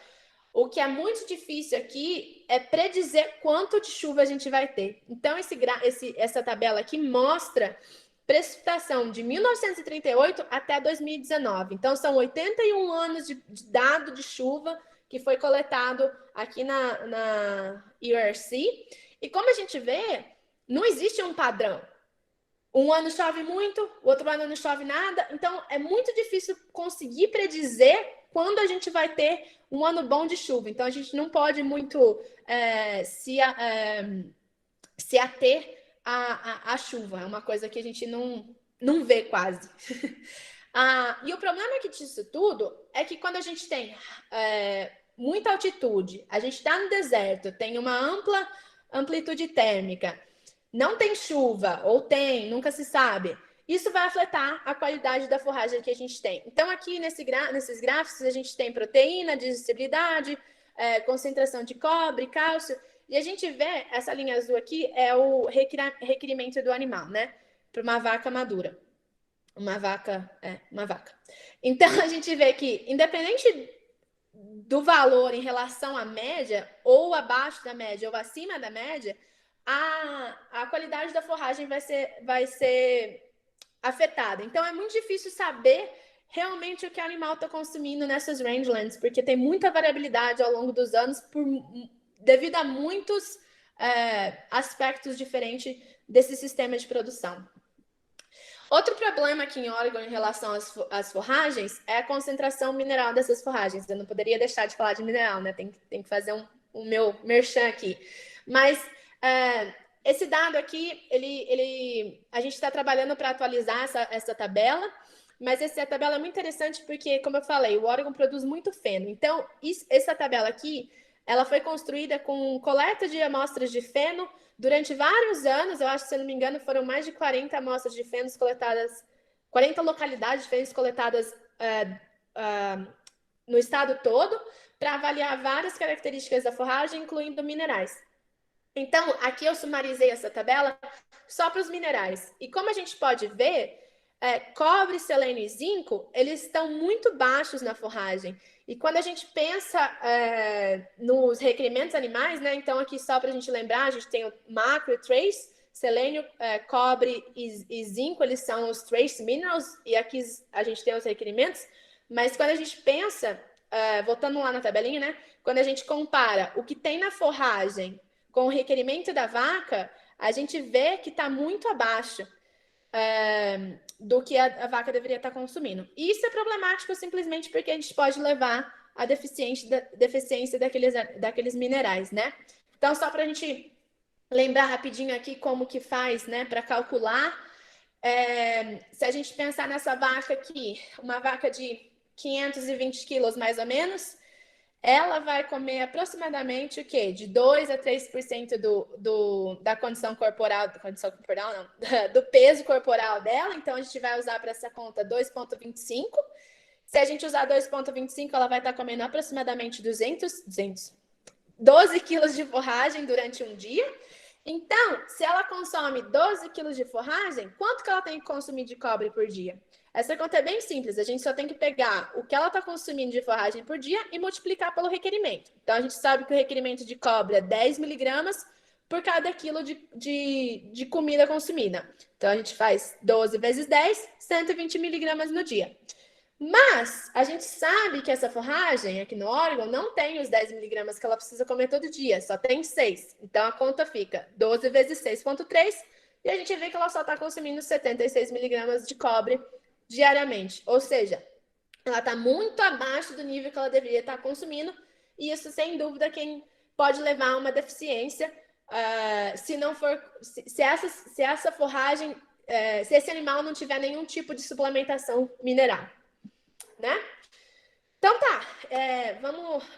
O que é muito difícil aqui é predizer quanto de chuva a gente vai ter. Então, essa tabela aqui mostra precipitação de 1938 até 2019. Então, são 81 anos de dado de chuva que foi coletado aqui na ERC. E como a gente vê, não existe um padrão. Um ano chove muito, o outro ano não chove nada. Então, é muito difícil conseguir predizer quando a gente vai ter um ano bom de chuva. Então, a gente não pode muito se ater à chuva. É uma coisa que a gente não vê quase. E o problema aqui disso tudo é que quando a gente tem muita altitude, a gente está no deserto, tem uma ampla amplitude térmica, não tem chuva, ou tem, nunca se sabe. Isso vai afetar a qualidade da forragem que a gente tem. Então, aqui nesses gráficos, a gente tem proteína, digestibilidade, concentração de cobre, cálcio, e a gente vê, essa linha azul aqui é o requerimento do animal, né? Para uma vaca madura. Uma vaca. Então, a gente vê que, independente do valor em relação à média, ou abaixo da média, ou acima da média, a qualidade da forragem vai ser afetada. Então, é muito difícil saber realmente o que o animal está consumindo nessas rangelands, porque tem muita variabilidade ao longo dos anos devido a muitos aspectos diferentes desse sistema de produção. Outro problema aqui em Oregon em relação às forragens é a concentração mineral dessas forragens. Eu não poderia deixar de falar de mineral, né? Tem que fazer o meu merchan aqui. Mas esse dado aqui, a gente está trabalhando para atualizar essa tabela, mas essa tabela é muito interessante porque, como eu falei, o Oregon produz muito feno. Então, essa tabela aqui, ela foi construída com coleta de amostras de feno durante vários anos. Eu acho, se eu não me engano, foram mais de 40 amostras de fenos coletadas, 40 localidades de fenos coletadas no estado todo, para avaliar várias características da forragem, incluindo minerais. Então, aqui eu sumarizei essa tabela só para os minerais. E como a gente pode ver, cobre, selênio e zinco, eles estão muito baixos na forragem. E quando a gente pensa nos requerimentos animais, né? Então, aqui só para a gente lembrar, a gente tem o macro e trace, selênio, cobre e zinco, eles são os trace minerals, e aqui a gente tem os requerimentos. Mas quando a gente pensa, voltando lá na tabelinha, né? Quando a gente compara o que tem na forragem com o requerimento da vaca, a gente vê que está muito abaixo do que a vaca deveria estar consumindo. E isso é problemático simplesmente porque a gente pode levar a deficiência daqueles minerais, né? Então, só para a gente lembrar rapidinho aqui como que faz, né, para calcular. Se a gente pensar nessa vaca aqui, uma vaca de 520 quilos mais ou menos, ela vai comer aproximadamente o quê? De 2 a 3% da condição corporal não, do peso corporal dela. Então, a gente vai usar para essa conta 2,25. Se a gente usar 2,25, ela vai estar comendo aproximadamente 12 quilos de forragem durante um dia. Então, se ela consome 12 quilos de forragem, quanto que ela tem que consumir de cobre por dia? Essa conta é bem simples, a gente só tem que pegar o que ela está consumindo de forragem por dia e multiplicar pelo requerimento. Então, a gente sabe que o requerimento de cobre é 10 miligramas por cada quilo de comida consumida. Então, a gente faz 12 vezes 10, 120 miligramas no dia. Mas a gente sabe que essa forragem aqui no Oregon não tem os 10 miligramas que ela precisa comer todo dia, só tem 6. Então, a conta fica 12 vezes 6,3 e a gente vê que ela só está consumindo 76 miligramas de cobre diariamente. Ou seja, ela está muito abaixo do nível que ela deveria estar consumindo, e isso, sem dúvida, quem pode levar a uma deficiência se essa forragem, se esse animal não tiver nenhum tipo de suplementação mineral, né? Então tá,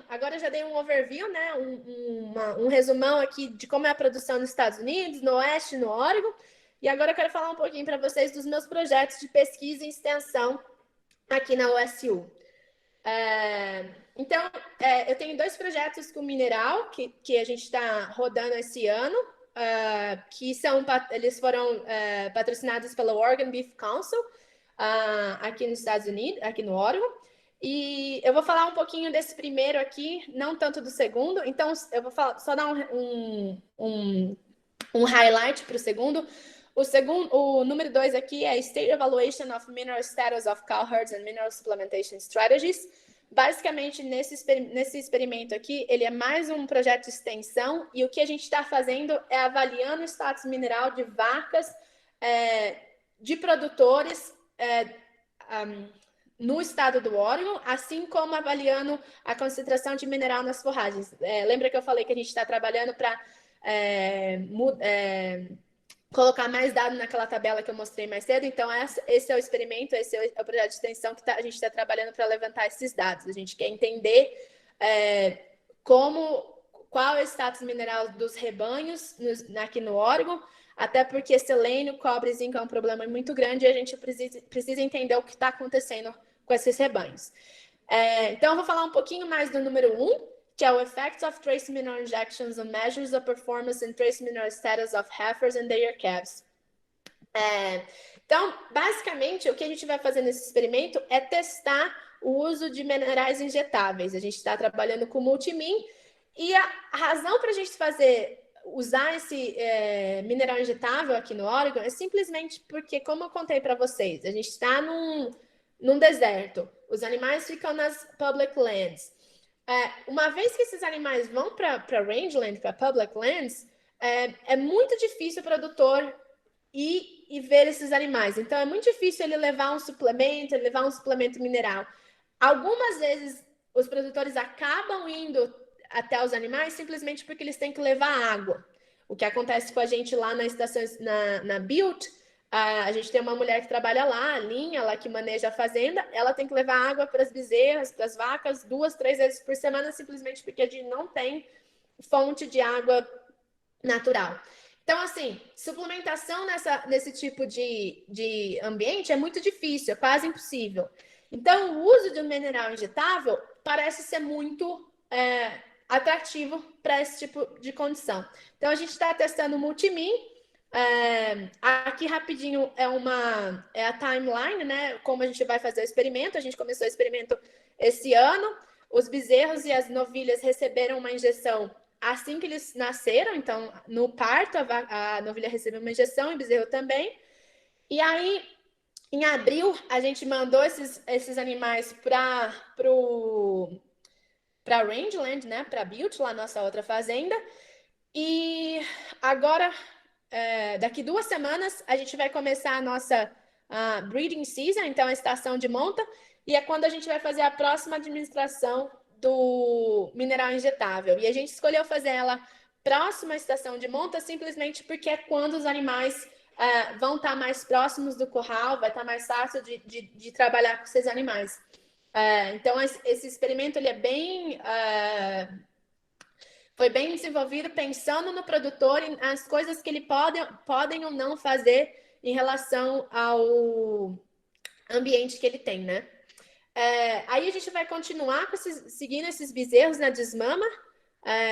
agora eu já dei um overview, né? Um resumão aqui de como é a produção nos Estados Unidos, no Oeste, no Oregon. E agora eu quero falar um pouquinho para vocês dos meus projetos de pesquisa e extensão aqui na USU. Então, eu tenho 2 projetos com mineral que a gente está rodando esse ano, que eles foram patrocinados pela Oregon Beef Council, aqui nos Estados Unidos, aqui no Oregon. E eu vou falar um pouquinho desse primeiro aqui, não tanto do segundo. Então, eu vou falar, só dar um highlight para o segundo. O número 2 aqui é State Evaluation of Mineral Status of Cow Herds and Mineral Supplementation Strategies. Basicamente, nesse experimento aqui, ele é mais um projeto de extensão e o que a gente está fazendo é avaliando o status mineral de vacas, de produtores no estado do Oregon, assim como avaliando a concentração de mineral nas forragens. Lembra que eu falei que a gente está trabalhando para colocar mais dados naquela tabela que eu mostrei mais cedo? Então, esse é o experimento, esse é o projeto de extensão que a gente está trabalhando para levantar esses dados. A gente quer entender qual é o status mineral dos rebanhos aqui no Oregon, até porque selênio, cobre e zinco é um problema muito grande e a gente precisa entender o que está acontecendo com esses rebanhos. Então, eu vou falar um pouquinho mais do número 1, que é o Effects of Trace Mineral Injections on Measures of Performance and Trace Mineral Status of Heifers and their calves. Então, basicamente, o que a gente vai fazer nesse experimento é testar o uso de minerais injetáveis. A gente está trabalhando com multimin e a razão para a gente usar esse mineral injetável aqui no Oregon é simplesmente porque, como eu contei para vocês, a gente está num deserto. Os animais ficam nas public lands. Uma vez que esses animais vão para rangeland, para public lands, é muito difícil o produtor ir e ver esses animais. Então, é muito difícil ele levar um suplemento mineral. Algumas vezes, os produtores acabam indo até os animais simplesmente porque eles têm que levar água. O que acontece com a gente lá na estação, na Butte, a gente tem uma mulher que trabalha lá, a Linha, ela que maneja a fazenda, ela tem que levar água para as bezerras, para as vacas, 2, 3 vezes por semana, simplesmente porque a gente não tem fonte de água natural. Então, assim, suplementação nesse tipo de ambiente é muito difícil, é quase impossível. Então, o uso de um mineral injetável parece ser muito atrativo para esse tipo de condição. Então, a gente está testando o multimin. Aqui rapidinho é a timeline, né? Como a gente vai fazer o experimento. A gente começou o experimento esse ano. Os bezerros e as novilhas receberam uma injeção assim que eles nasceram. Então, no parto, a novilha recebeu uma injeção e o bezerro também. E aí, em abril, a gente mandou esses animais para Rangeland, né? Para Butte, lá nossa outra fazenda. E agora, daqui 2 semanas, a gente vai começar a nossa breeding season, então a estação de monta, e é quando a gente vai fazer a próxima administração do mineral injetável. E a gente escolheu fazer ela próxima à estação de monta simplesmente porque é quando os animais vão estar mais próximos do curral, vai estar mais fácil de trabalhar com esses animais. Então, esse experimento ele foi bem desenvolvido pensando no produtor e as coisas que ele podem ou não fazer em relação ao ambiente que ele tem, né? Aí a gente vai continuar seguindo esses bezerros na desmama.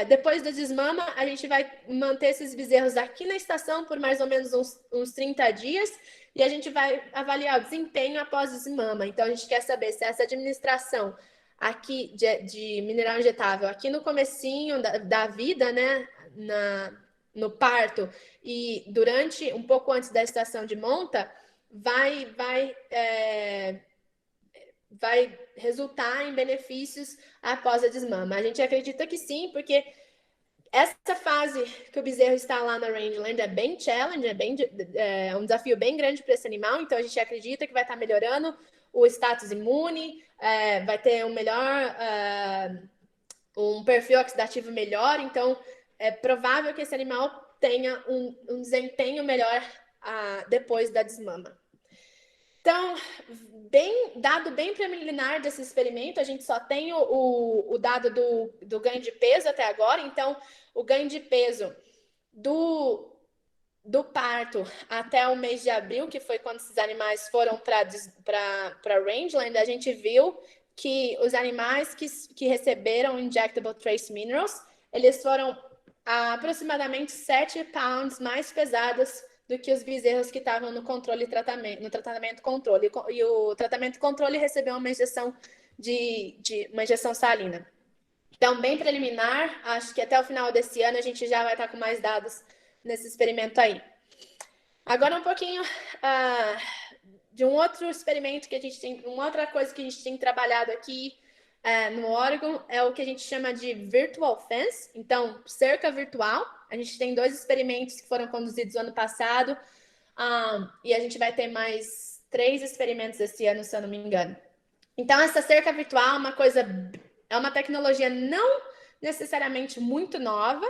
Depois da desmama, a gente vai manter esses bezerros aqui na estação por mais ou menos uns 30 dias e a gente vai avaliar o desempenho após desmama. Então, a gente quer saber se essa administração aqui de mineral injetável, aqui no comecinho da vida, né, no parto e durante, um pouco antes da estação de monta, vai resultar em benefícios após a desmama. A gente acredita que sim, porque essa fase que o bezerro está lá na rangeland é bem challenge, é um desafio bem grande para esse animal, então a gente acredita que vai estar melhorando o status imune, vai ter um perfil oxidativo melhor, então é provável que esse animal tenha um desempenho melhor depois da desmama. Então, dado bem preliminar desse experimento, a gente só tem o dado do ganho de peso até agora. Então, o ganho de peso do parto até o mês de abril, que foi quando esses animais foram para rangeland, a gente viu que os animais que receberam injectable trace minerals, eles foram aproximadamente 7 pounds mais pesados do que os bezerros que estavam no tratamento controle. E o tratamento controle recebeu uma injeção de uma injeção salina. Então, bem preliminar, acho que até o final desse ano a gente já vai estar com mais dados nesse experimento aí. Agora um pouquinho de um outro experimento que a gente tem, uma outra coisa que a gente tem trabalhado aqui no Oregon é o que a gente chama de virtual fence, então cerca virtual. A gente tem 2 experimentos que foram conduzidos no ano passado e a gente vai ter mais 3 experimentos esse ano, se eu não me engano. Então essa cerca virtual é uma tecnologia não necessariamente muito nova,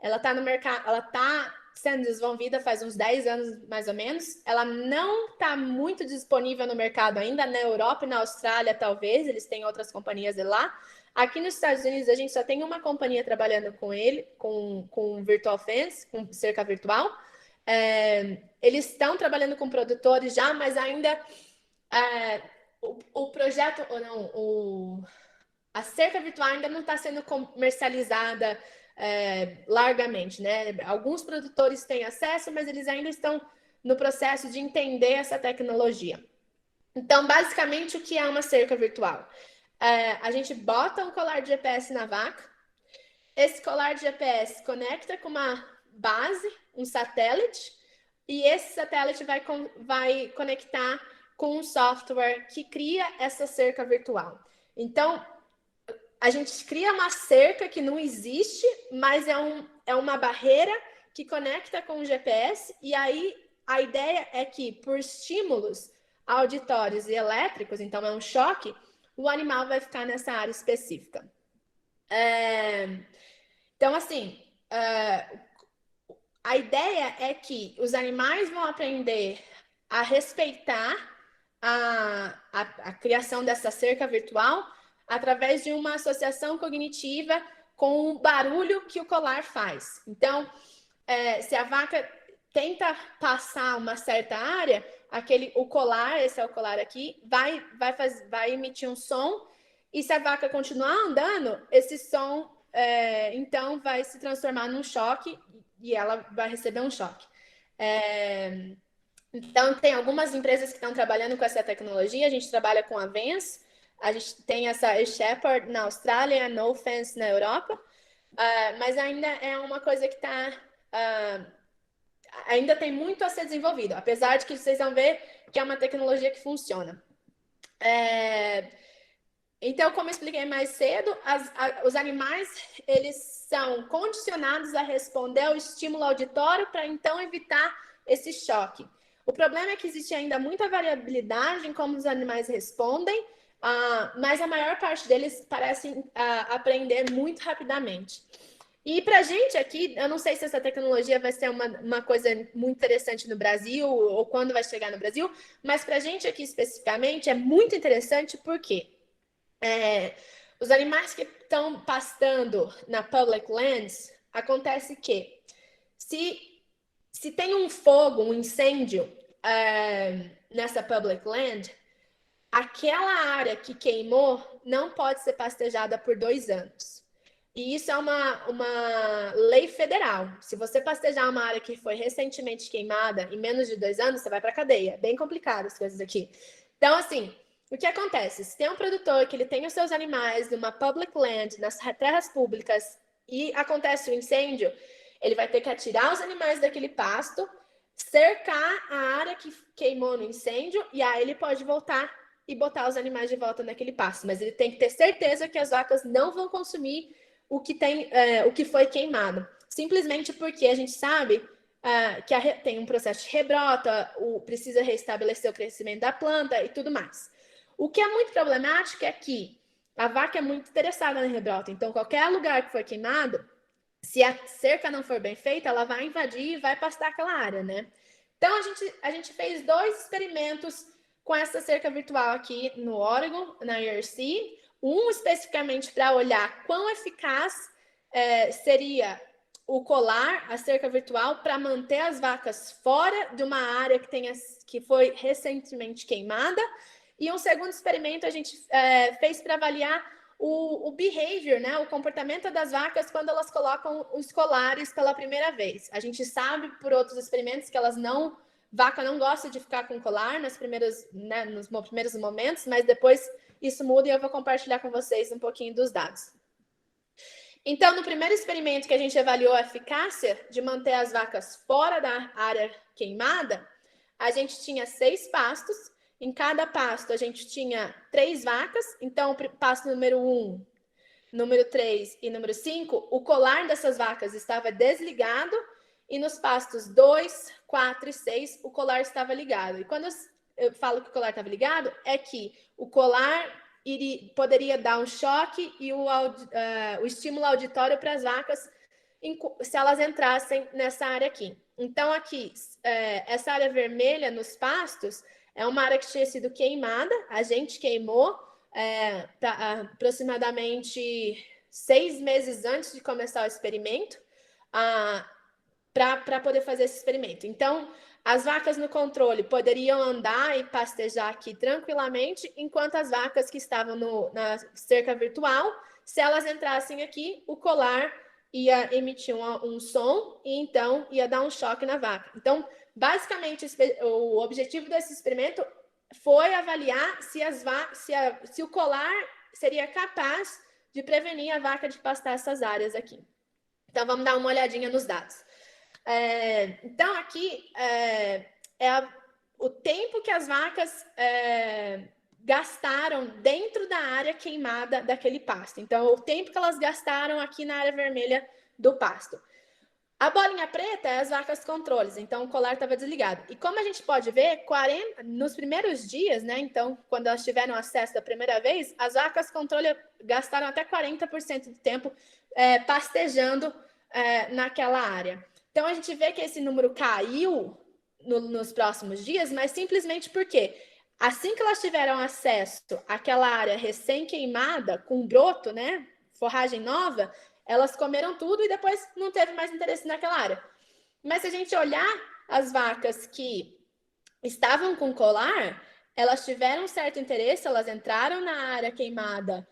ela está no mercado, ela está sendo desenvolvida faz uns 10 anos, mais ou menos. Ela não está muito disponível no mercado ainda, na Europa e na Austrália, talvez, eles têm outras companhias de lá. Aqui nos Estados Unidos, a gente só tem uma companhia trabalhando com ele, com Virtual Fence, com cerca virtual. Eles estão trabalhando com produtores já, mas ainda o projeto, ou não, a cerca virtual ainda não está sendo comercializada largamente, né? Alguns produtores têm acesso, mas eles ainda estão no processo de entender essa tecnologia. Então, basicamente, o que é uma cerca virtual? A gente bota um colar de GPS na vaca, esse colar de GPS conecta com uma base, um satélite, e esse satélite vai conectar com um software que cria essa cerca virtual. Então, a gente cria uma cerca que não existe, mas é uma barreira que conecta com o GPS, e aí a ideia é que, por estímulos auditórios e elétricos, então é um choque, o animal vai ficar nessa área específica. Então, assim, a ideia é que os animais vão aprender a respeitar a criação dessa cerca virtual através de uma associação cognitiva com o barulho que o colar faz. Então, se a vaca tenta passar uma certa área, o colar, esse é o colar aqui, vai emitir um som, e se a vaca continuar andando, esse som, então, vai se transformar num choque, e ela vai receber um choque. Então, tem algumas empresas que estão trabalhando com essa tecnologia. A gente trabalha com a Vance, a gente tem essa Shepherd na Austrália, a No Fence na Europa, mas ainda é uma coisa que ainda tem muito a ser desenvolvido, apesar de que vocês vão ver que é uma tecnologia que funciona. Então, como eu expliquei mais cedo, os animais, eles são condicionados a responder ao estímulo auditório para então evitar esse choque. O problema é que existe ainda muita variabilidade em como os animais respondem, mas a maior parte deles parecem aprender muito rapidamente. E para a gente aqui, eu não sei se essa tecnologia vai ser uma coisa muito interessante no Brasil ou quando vai chegar no Brasil, mas para a gente aqui especificamente é muito interessante porque os animais que estão pastando na public lands, acontece que se tem um fogo, um incêndio nessa public land, aquela área que queimou não pode ser pastejada por 2 anos. E isso é uma lei federal. Se você pastejar uma área que foi recentemente queimada em menos de 2 anos, você vai para a cadeia. É bem complicado as coisas aqui. Então, assim, o que acontece? Se tem um produtor que ele tem os seus animais numa public land, nas terras públicas, e acontece um incêndio, ele vai ter que atirar os animais daquele pasto, cercar a área que queimou no incêndio, e aí ele pode voltar e botar os animais de volta naquele pasto. Mas ele tem que ter certeza que as vacas não vão consumir o que foi queimado. Simplesmente porque a gente sabe que tem um processo de rebrota, precisa restabelecer o crescimento da planta e tudo mais. O que é muito problemático é que a vaca é muito interessada na rebrota. Então, qualquer lugar que for queimado, se a cerca não for bem feita, ela vai invadir e vai pastar aquela área, né? Então, a gente fez 2 experimentos com essa cerca virtual aqui no Oregon, na IRC. Um especificamente para olhar quão eficaz seria o colar, a cerca virtual, para manter as vacas fora de uma área que foi recentemente queimada. E um segundo experimento a gente fez para avaliar o behavior, né, o comportamento das vacas quando elas colocam os colares pela primeira vez. A gente sabe por outros experimentos que elas não vaca não gosta de ficar com colar nos primeiros momentos, mas depois isso muda e eu vou compartilhar com vocês um pouquinho dos dados. Então, no primeiro experimento que a gente avaliou a eficácia de manter as vacas fora da área queimada, a gente tinha 6 pastos. Em cada pasto, a gente tinha 3 vacas. Então, pasto número 1, número 3 e número 5, o colar dessas vacas estava desligado. E nos pastos 2, 4 e 6, o colar estava ligado. E quando eu falo que o colar estava ligado, é que o colar poderia dar um choque e o estímulo auditório para as vacas se elas entrassem nessa área aqui. Então, aqui, essa área vermelha nos pastos é uma área que tinha sido queimada, a gente queimou aproximadamente 6 meses antes de começar o experimento, para poder fazer esse experimento. Então, as vacas no controle poderiam andar e pastejar aqui tranquilamente, enquanto as vacas que estavam na cerca virtual, se elas entrassem aqui, o colar ia emitir um som e então ia dar um choque na vaca. Então, basicamente, o objetivo desse experimento foi avaliar se o colar seria capaz de prevenir a vaca de pastar essas áreas aqui. Então, vamos dar uma olhadinha nos dados. Então, aqui o tempo que as vacas gastaram dentro da área queimada daquele pasto. Então, o tempo que elas gastaram aqui na área vermelha do pasto. A bolinha preta é as vacas controles, então o colar estava desligado. E como a gente pode ver, nos primeiros dias, né? Então, quando elas tiveram acesso da primeira vez, as vacas controle gastaram até 40% do tempo pastejando naquela área. Então, a gente vê que esse número caiu nos próximos dias, mas simplesmente porque assim que elas tiveram acesso àquela área recém-queimada, com broto, né, forragem nova, elas comeram tudo e depois não teve mais interesse naquela área. Mas se a gente olhar as vacas que estavam com colar, elas tiveram um certo interesse, elas entraram na área queimada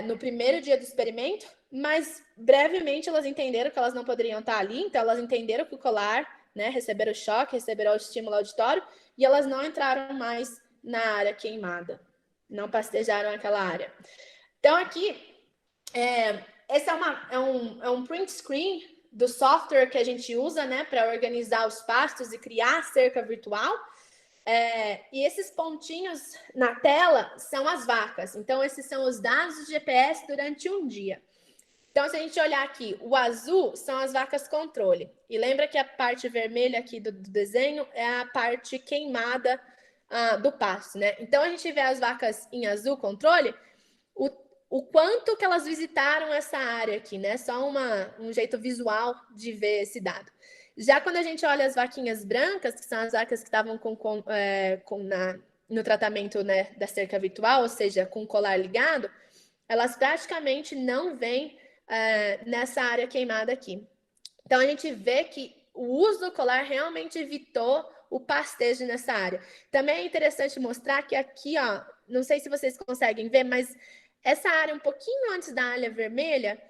no primeiro dia do experimento, mas brevemente elas entenderam que elas não poderiam estar ali, então elas entenderam que o colar, né, receberam o choque, receberam o estímulo auditório, e elas não entraram mais na área queimada, não pastejaram aquela área. Então aqui, esse é um print screen do software que a gente usa, né, para organizar os pastos e criar a cerca virtual. E esses pontinhos na tela são as vacas. Então, esses são os dados do GPS durante um dia. Então, se a gente olhar aqui, o azul são as vacas controle. E lembra que a parte vermelha aqui do desenho é a parte queimada do pasto, né? Então, a gente vê as vacas em azul controle, o quanto que elas visitaram essa área aqui, né? Só um jeito visual de ver esse dado. Já quando a gente olha as vaquinhas brancas, que são as vacas que estavam no tratamento, né, da cerca virtual, ou seja, com o colar ligado, elas praticamente não vêm nessa área queimada aqui. Então, a gente vê que o uso do colar realmente evitou o pastejo nessa área. Também é interessante mostrar que aqui, ó, não sei se vocês conseguem ver, mas essa área um pouquinho antes da área vermelha,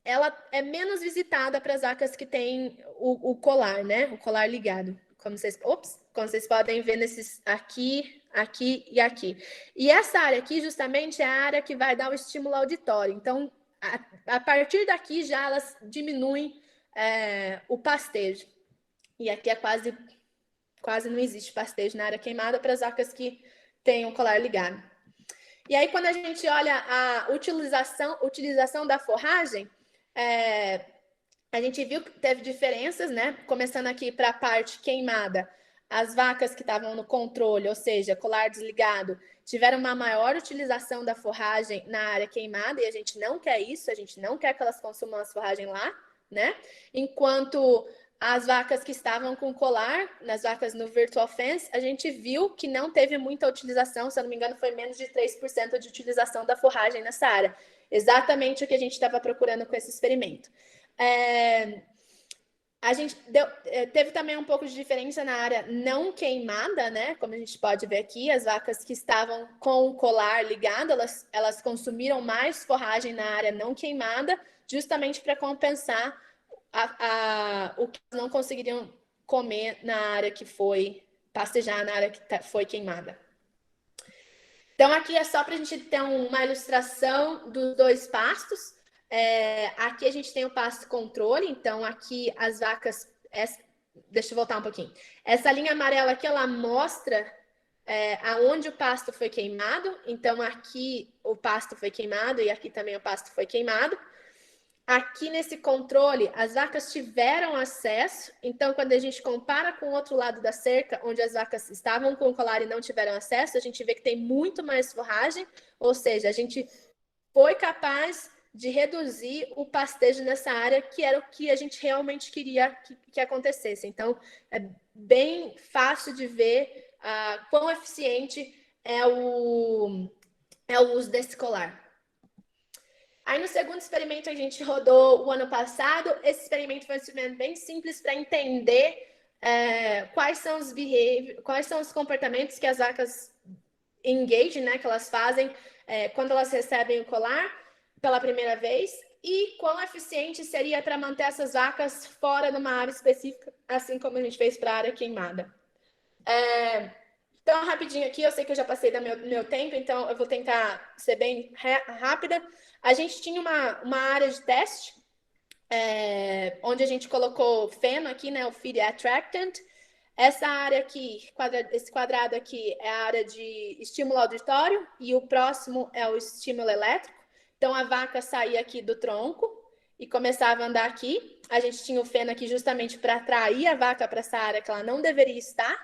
ela é menos visitada para as vacas que têm o colar, né? O colar ligado. Como vocês podem ver nesses aqui, aqui e aqui. E essa área aqui, justamente, é a área que vai dar o estímulo auditório. Então, a partir daqui, já elas diminuem o pastejo. E aqui é quase não existe pastejo na área queimada para as vacas que têm o colar ligado. E aí, quando a gente olha a utilização da forragem, a gente viu que teve diferenças, né? Começando aqui para a parte queimada, as vacas que estavam no controle, ou seja, colar desligado, tiveram uma maior utilização da forragem na área queimada, e a gente não quer isso, a gente não quer que elas consumam as forragens lá, né? Enquanto as vacas que estavam com colar, nas vacas no Virtual Fence, a gente viu que não teve muita utilização, se eu não me engano, foi menos de 3% de utilização da forragem nessa área. Exatamente o que a gente estava procurando com esse experimento. A gente teve também um pouco de diferença na área não queimada, né? Como a gente pode ver aqui, as vacas que estavam com o colar ligado, elas consumiram mais forragem na área não queimada, justamente para compensar o que não conseguiriam comer na área que foi pastejar na área que foi queimada. Então, aqui é só para a gente ter uma ilustração dos dois pastos. Aqui a gente tem o pasto controle, então aqui as vacas... deixa eu voltar um pouquinho. Essa linha amarela aqui, ela mostra aonde o pasto foi queimado. Então, aqui o pasto foi queimado e aqui também o pasto foi queimado. Aqui nesse controle, as vacas tiveram acesso. Então, quando a gente compara com o outro lado da cerca, onde as vacas estavam com o colar e não tiveram acesso, a gente vê que tem muito mais forragem. Ou seja, a gente foi capaz de reduzir o pastejo nessa área, que era o que a gente realmente queria que acontecesse. Então, é bem fácil de ver quão eficiente é o uso desse colar. Aí, no segundo experimento, a gente rodou o ano passado. Esse experimento foi um experimento bem simples para entender quais são os comportamentos que as vacas engagem, né, que elas fazem quando elas recebem o colar pela primeira vez, e quão eficiente seria para manter essas vacas fora de uma área específica, assim como a gente fez para a área queimada. Então, rapidinho aqui, eu sei que eu já passei do meu tempo, então eu vou tentar ser bem rápida. A gente tinha uma área de teste, onde a gente colocou feno aqui, né, o feed attractant. Essa área aqui, esse quadrado aqui é a área de estímulo auditório e o próximo é o estímulo elétrico. Então, a vaca saía aqui do tronco e começava a andar aqui. A gente tinha o feno aqui justamente para atrair a vaca para essa área que ela não deveria estar.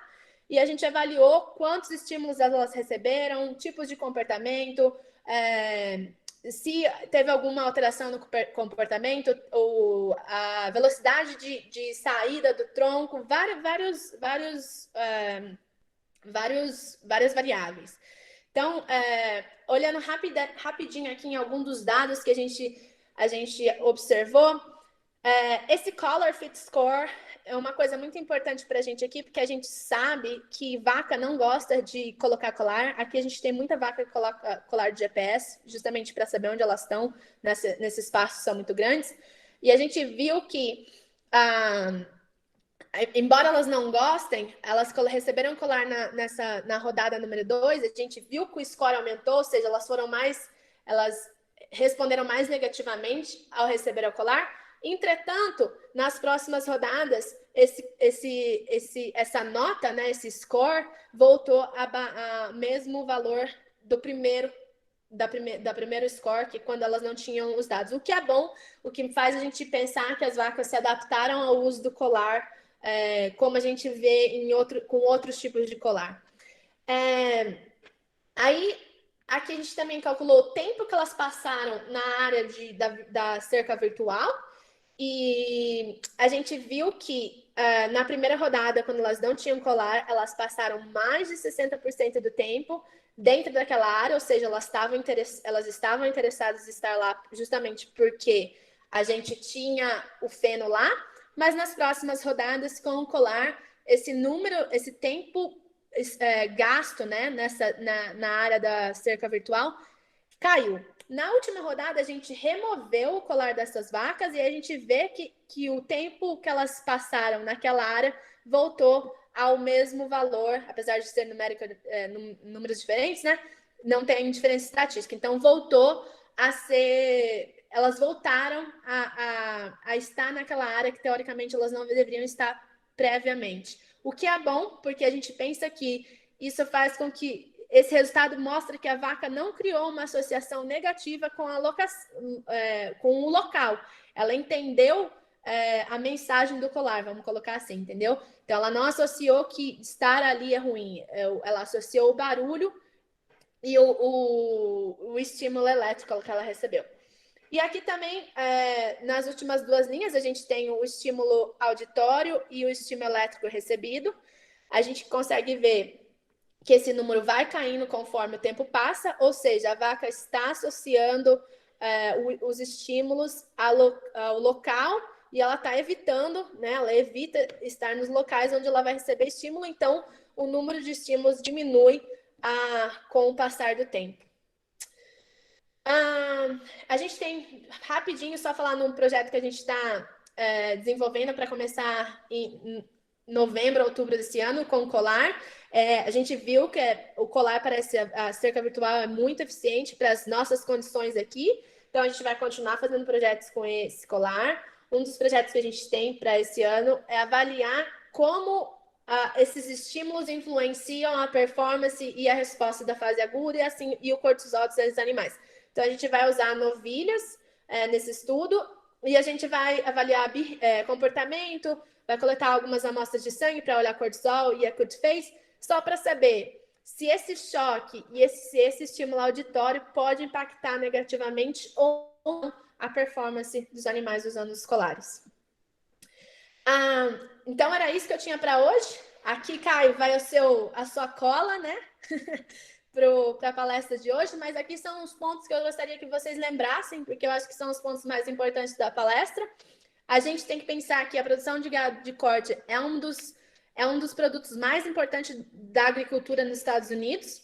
E a gente avaliou quantos estímulos elas receberam, tipos de comportamento, se teve alguma alteração no comportamento, ou a velocidade de saída do tronco, várias variáveis. Então, olhando rapidinho aqui em algum dos dados que a gente observou, esse Collar Fit Score é uma coisa muito importante para a gente aqui, porque a gente sabe que vaca não gosta de colocar colar. Aqui a gente tem muita vaca que coloca colar de GPS, justamente para saber onde elas estão, nesses espaços que são muito grandes. E a gente viu que, embora elas não gostem, elas receberam colar na rodada número 2, a gente viu que o score aumentou, ou seja, elas responderam mais negativamente ao receber o colar. Entretanto, nas próximas rodadas, essa nota, né, esse score, voltou a mesmo valor da primeiro score, que quando elas não tinham os dados. O que é bom, o que faz a gente pensar que as vacas se adaptaram ao uso do colar, como a gente vê com outros tipos de colar. Aí, aqui a gente também calculou o tempo que elas passaram na área da cerca virtual. E a gente viu que na primeira rodada, quando elas não tinham colar, elas passaram mais de 60% do tempo dentro daquela área, ou seja, elas estavam interessadas em estar lá justamente porque a gente tinha o feno lá, mas nas próximas rodadas, com o colar, esse tempo gasto, né, na área da cerca virtual caiu. Na última rodada, a gente removeu o colar dessas vacas e a gente vê que o tempo que elas passaram naquela área voltou ao mesmo valor, apesar de ser números diferentes, né? Não tem diferença estatística. Então, voltou a ser... Elas voltaram a estar naquela área que, teoricamente, elas não deveriam estar previamente. O que é bom, porque a gente pensa que isso faz com que esse resultado mostra que a vaca não criou uma associação negativa com o local. Ela entendeu a mensagem do colar, vamos colocar assim, entendeu? Então, ela não associou que estar ali é ruim. Ela associou o barulho e o estímulo elétrico que ela recebeu. E aqui também, nas últimas duas linhas, a gente tem o estímulo auditório e o estímulo elétrico recebido. A gente consegue ver que esse número vai caindo conforme o tempo passa, ou seja, a vaca está associando os estímulos ao local e ela está evitando, né? Ela evita estar nos locais onde ela vai receber estímulo, então o número de estímulos diminui com o passar do tempo. A gente tem, rapidinho, só falar num projeto que a gente está desenvolvendo para começar novembro, outubro desse ano, com o colar. A gente viu que o colar parece, a cerca virtual é muito eficiente para as nossas condições aqui. Então, a gente vai continuar fazendo projetos com esse colar. Um dos projetos que a gente tem para esse ano é avaliar como esses estímulos influenciam a performance e a resposta da fase aguda e, assim, e o cortisol desses animais. Então, a gente vai usar novilhas nesse estudo e a gente vai avaliar comportamento, vai coletar algumas amostras de sangue para olhar cortisol e acute phase, só para saber se esse choque e se esse estímulo auditório pode impactar negativamente ou não a performance dos animais usando os colares. Então, era isso que eu tinha para hoje. Aqui, Caio, vai a sua cola, né? Para a palestra de hoje, mas aqui são os pontos que eu gostaria que vocês lembrassem, porque eu acho que são os pontos mais importantes da palestra. A gente tem que pensar que a produção de gado de corte é um dos produtos mais importantes da agricultura nos Estados Unidos.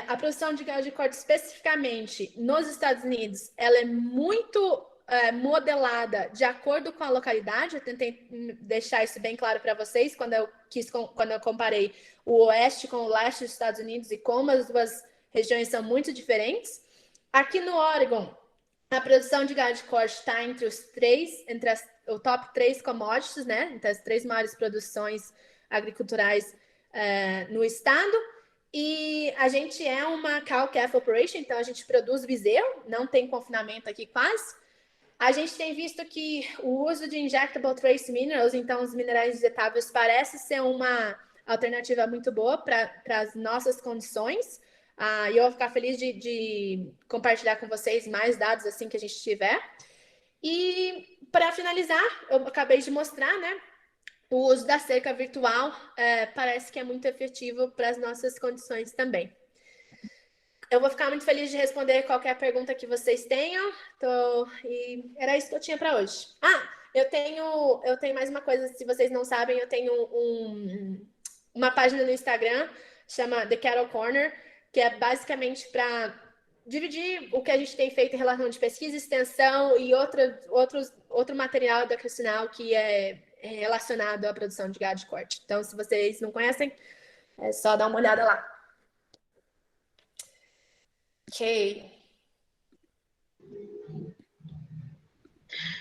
A produção de gado de corte, especificamente nos Estados Unidos, ela é muito modelada de acordo com a localidade. Eu tentei deixar isso bem claro para vocês quando eu comparei o oeste com o leste dos Estados Unidos e como as duas regiões são muito diferentes. Aqui no Oregon, a produção de gado de corte está entre o top 3 commodities, né? Entre as 3 maiores produções agriculturais no estado. E a gente é uma cow-calf operation, então a gente produz bezerro, não tem confinamento aqui quase. A gente tem visto que o uso de injectable trace minerals, então os minerais injetáveis, parece ser uma alternativa muito boa para as nossas condições. E eu vou ficar feliz de compartilhar com vocês mais dados assim que a gente tiver. E para finalizar, eu acabei de mostrar, né? O uso da cerca virtual parece que é muito efetivo para as nossas condições também. Eu vou ficar muito feliz de responder qualquer pergunta que vocês tenham. E era isso que eu tinha para hoje. Eu tenho mais uma coisa, se vocês não sabem, eu tenho uma página no Instagram, chama The Cattle Corner, que é basicamente para dividir o que a gente tem feito em relação de pesquisa, extensão e outro material educacional que é relacionado à produção de gado de corte. Então, se vocês não conhecem, é só dar uma olhada lá. Ok.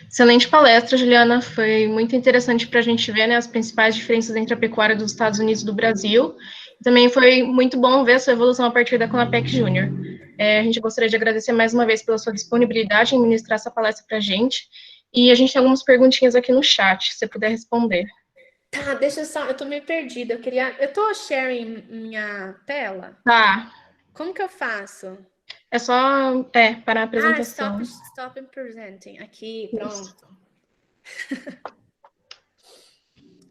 Excelente palestra, Juliana. Foi muito interessante para a gente ver, né, as principais diferenças entre a pecuária dos Estados Unidos e do Brasil. Também foi muito bom ver a sua evolução a partir da Conapec Júnior. A gente gostaria de agradecer mais uma vez pela sua disponibilidade em ministrar essa palestra para a gente. E a gente tem algumas perguntinhas aqui no chat, se você puder responder. Tá, deixa só, eu tô meio perdida. Eu tô sharing minha tela? Tá. Como que eu faço? É só para a apresentação. Stop presenting. Aqui, pronto.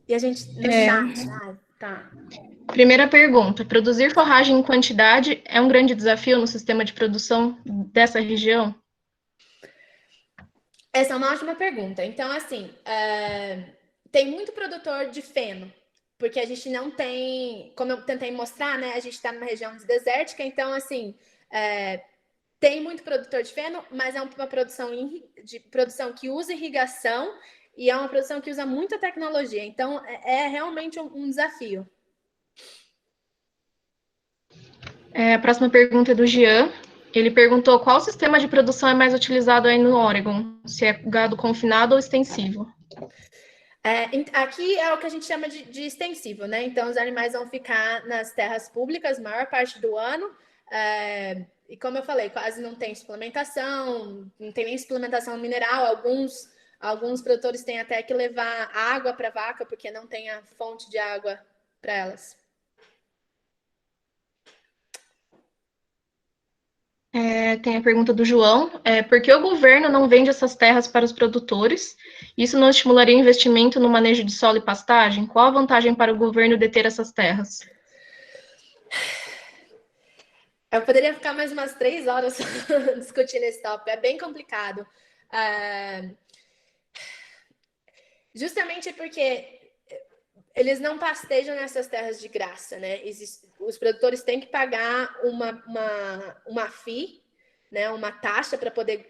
E a gente no chat. Tá. Primeira pergunta: produzir forragem em quantidade é um grande desafio no sistema de produção dessa região? Essa é uma ótima pergunta. Então, assim, tem muito produtor de feno, porque a gente não tem, como eu tentei mostrar, né? A gente está numa região desértica, então, assim, tem muito produtor de feno, mas é uma produção que usa irrigação e é uma produção que usa muita tecnologia. Então, é realmente um desafio. A próxima pergunta é do Jean. Ele perguntou qual sistema de produção é mais utilizado aí no Oregon, se é gado confinado ou extensivo. Aqui é o que a gente chama de extensivo, né? Então, os animais vão ficar nas terras públicas a maior parte do ano. E como eu falei, quase não tem suplementação, não tem nem suplementação mineral. Alguns produtores têm até que levar água para a vaca, porque não tem a fonte de água para elas. Tem a pergunta do João. Por que o governo não vende essas terras para os produtores? Isso não estimularia investimento no manejo de solo e pastagem? Qual a vantagem para o governo deter essas terras? Eu poderia ficar mais umas 3 horas discutindo esse tópico. É bem complicado. Justamente porque eles não pastejam nessas terras de graça, né? Os produtores têm que pagar uma fee, né? Uma taxa para poder